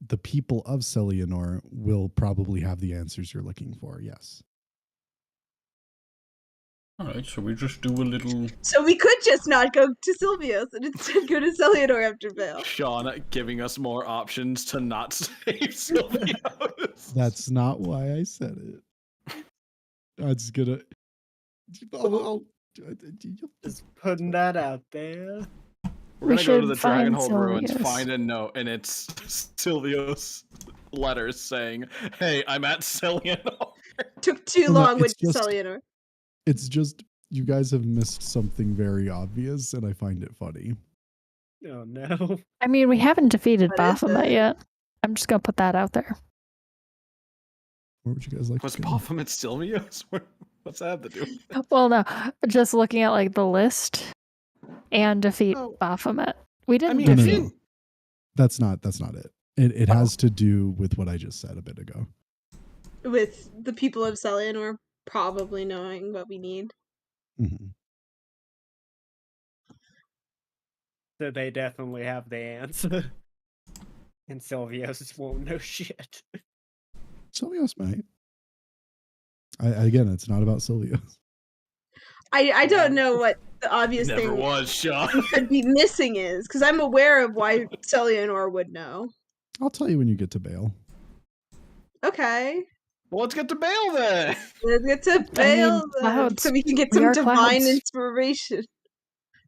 Speaker 4: The people of Celianor will probably have the answers you're looking for, yes.
Speaker 2: Alright, so we just do a little.
Speaker 6: So we could just not go to Silvios and instead go to Celianor after Bale.
Speaker 3: Sean giving us more options to not save Silvios.
Speaker 4: That's not why I said it. I'm just gonna...
Speaker 5: Just putting that out there.
Speaker 3: We're
Speaker 7: We
Speaker 3: gonna go to
Speaker 7: should
Speaker 3: the
Speaker 7: find
Speaker 3: Dragonhold ruins,
Speaker 7: Silvios.
Speaker 3: find a note, and it's Silvios' letters saying, "Hey, I'm at Celianor."
Speaker 6: Took too
Speaker 4: Well, no,
Speaker 6: long with
Speaker 4: it's just-
Speaker 6: Celianor.
Speaker 4: It's just, you guys have missed something very obvious, and I find it funny.
Speaker 5: Oh no.
Speaker 7: I mean, we haven't defeated
Speaker 6: What is
Speaker 7: Baphomet
Speaker 6: it?
Speaker 7: yet. I'm just gonna put that out there.
Speaker 4: Where would you guys like
Speaker 3: Was
Speaker 4: to go?
Speaker 3: Baphomet Silvios? What's that have to do with it?
Speaker 7: Well, no, just looking at like the list and defeat
Speaker 3: Oh.
Speaker 7: Baphomet. We didn't
Speaker 3: mean,
Speaker 4: No, no,
Speaker 7: defeat.
Speaker 4: no. That's not it. It has to do with what I just said a bit ago.
Speaker 6: With the people of Celianor probably knowing what we need.
Speaker 4: Mhm.
Speaker 5: So they definitely have the answer. And Silvios won't know shit.
Speaker 4: Silvios might. Again, it's not about Silvios.
Speaker 6: I don't know what the obvious
Speaker 3: Never
Speaker 6: thing
Speaker 3: was, Sean.
Speaker 6: we could be missing is, because I'm aware of why Celianor would know.
Speaker 4: I'll tell you when you get to Bale.
Speaker 6: Okay.
Speaker 3: Well, let's get to Bale then.
Speaker 6: Let's get to Bale then,
Speaker 7: clouds.
Speaker 6: so we can get
Speaker 7: We
Speaker 6: some
Speaker 7: are
Speaker 6: divine
Speaker 7: clouds.
Speaker 6: inspiration.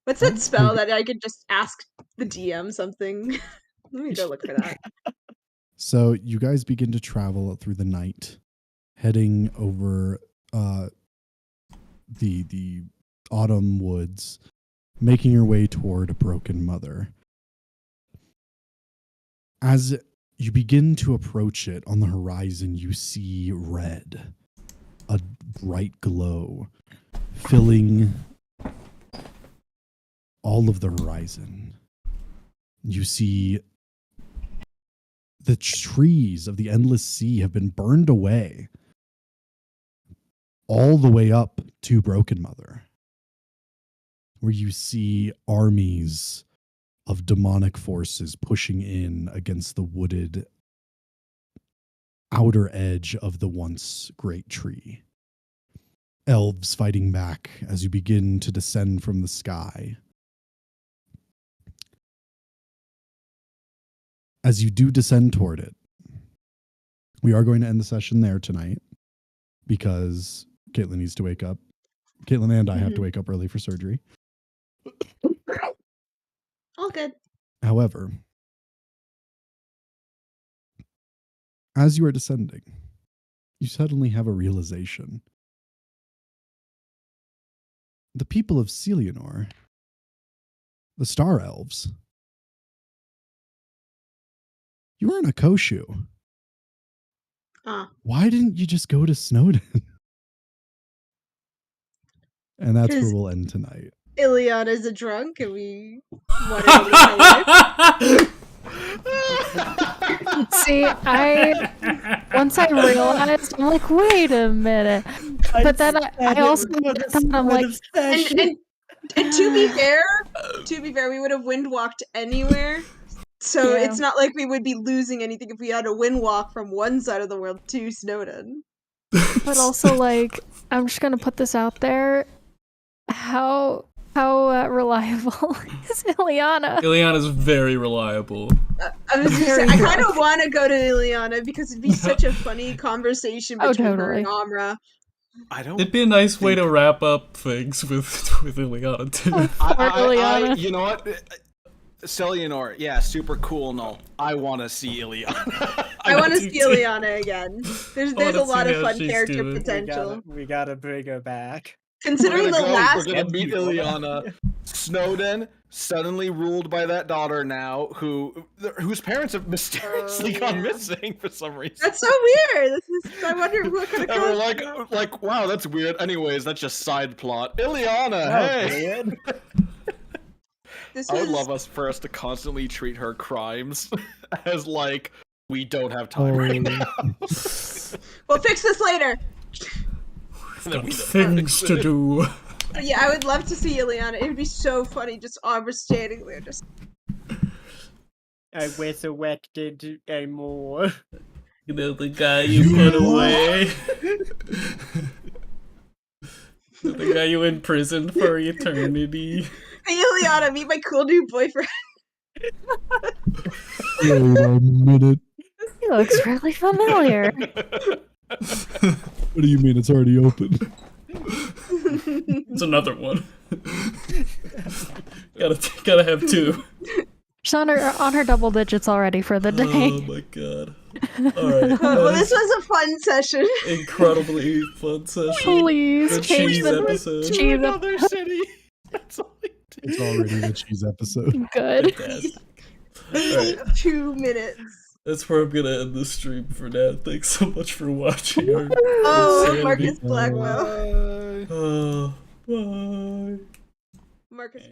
Speaker 6: What's that spell that I could just ask the DM something? Let me go look for that.
Speaker 4: So you guys begin to travel through the night, heading over the autumn woods, making your way toward a Broken Mother. As you begin to approach it, on the horizon you see red, a bright glow, filling all of the horizon. You see the trees of the endless sea have been burned away all the way up to Broken Mother, where you see armies of demonic forces pushing in against the wooded outer edge of the once great tree. Elves fighting back as you begin to descend from the sky. As you do descend toward it, we are going to end the session there tonight because Caitlin needs to wake up. Caitlin and I have to wake up early for surgery.
Speaker 6: All good.
Speaker 4: However, as you are descending, you suddenly have a realization. The people of Celianor, the Star Elves, you were in a 𝐒𝐿. Why didn't you just go to Snowden? And that's where we'll end tonight.
Speaker 6: Ileana's a drunk and we wanted to leave her life.
Speaker 7: See, once I realized, I'm like, wait a minute. But then I also I'm like,
Speaker 6: And to be fair, we would have wind walked anywhere. So
Speaker 7: Yeah.
Speaker 6: it's not like we would be losing anything if we had a wind walk from one side of the world to Snowden.
Speaker 7: but also like, I'm just gonna put this out there. How reliable is Ileana?
Speaker 2: Ileana's very reliable.
Speaker 6: I was just saying, I kind of want to go to Ileana because it'd be such a funny conversation between her and Amra.
Speaker 2: It'd be a nice way to wrap up things with Ileana too.
Speaker 7: Ileana.
Speaker 3: You know what? Celianor, yeah, super cool and all. I want to see Ileana.
Speaker 6: I want to see Ileana again. There's a lot of fun
Speaker 2: she's
Speaker 6: character
Speaker 2: doing.
Speaker 6: potential.
Speaker 5: We gotta bring her back.
Speaker 6: Considering the last
Speaker 3: We're gonna meet Ileana. Snowden, suddenly ruled by that daughter now, whose parents have mysteriously gone missing for some reason.
Speaker 6: That's so weird. I wonder what kind of.
Speaker 3: And we're like, wow, that's weird. Anyways, that's just side plot. Ileana, hey. I would love for us to constantly treat her crimes as like we don't have time right now.
Speaker 6: We'll fix this later.
Speaker 2: Got things to do.
Speaker 6: Yeah, I would love to see Ileana. It would be so funny, just Amber standing there, just.
Speaker 5: I resurrected a more.
Speaker 2: You know, the guy you put away. The guy you imprisoned for eternity.
Speaker 6: Hey Ileana, meet my cool new boyfriend.
Speaker 4: Wait a minute.
Speaker 7: He looks really familiar.
Speaker 4: What do you mean it's already open?
Speaker 2: It's another one. gotta have two.
Speaker 7: She's on her double digits already for the day.
Speaker 2: Oh my god. Alright.
Speaker 6: Well, this was a fun session.
Speaker 2: Incredibly fun session.
Speaker 7: Please
Speaker 2: The
Speaker 7: change
Speaker 2: cheese
Speaker 7: the
Speaker 2: episode.
Speaker 7: cheese
Speaker 3: Another city. That's all I do.
Speaker 4: It's already the cheese episode.
Speaker 7: Good.
Speaker 2: Fantastic. Alright.
Speaker 6: 2 minutes.
Speaker 2: That's where I'm gonna end the stream for now. Thanks so much for watching.
Speaker 6: Oh, Marcus Blackwell.
Speaker 2: Bye. Bye.
Speaker 6: Marcus.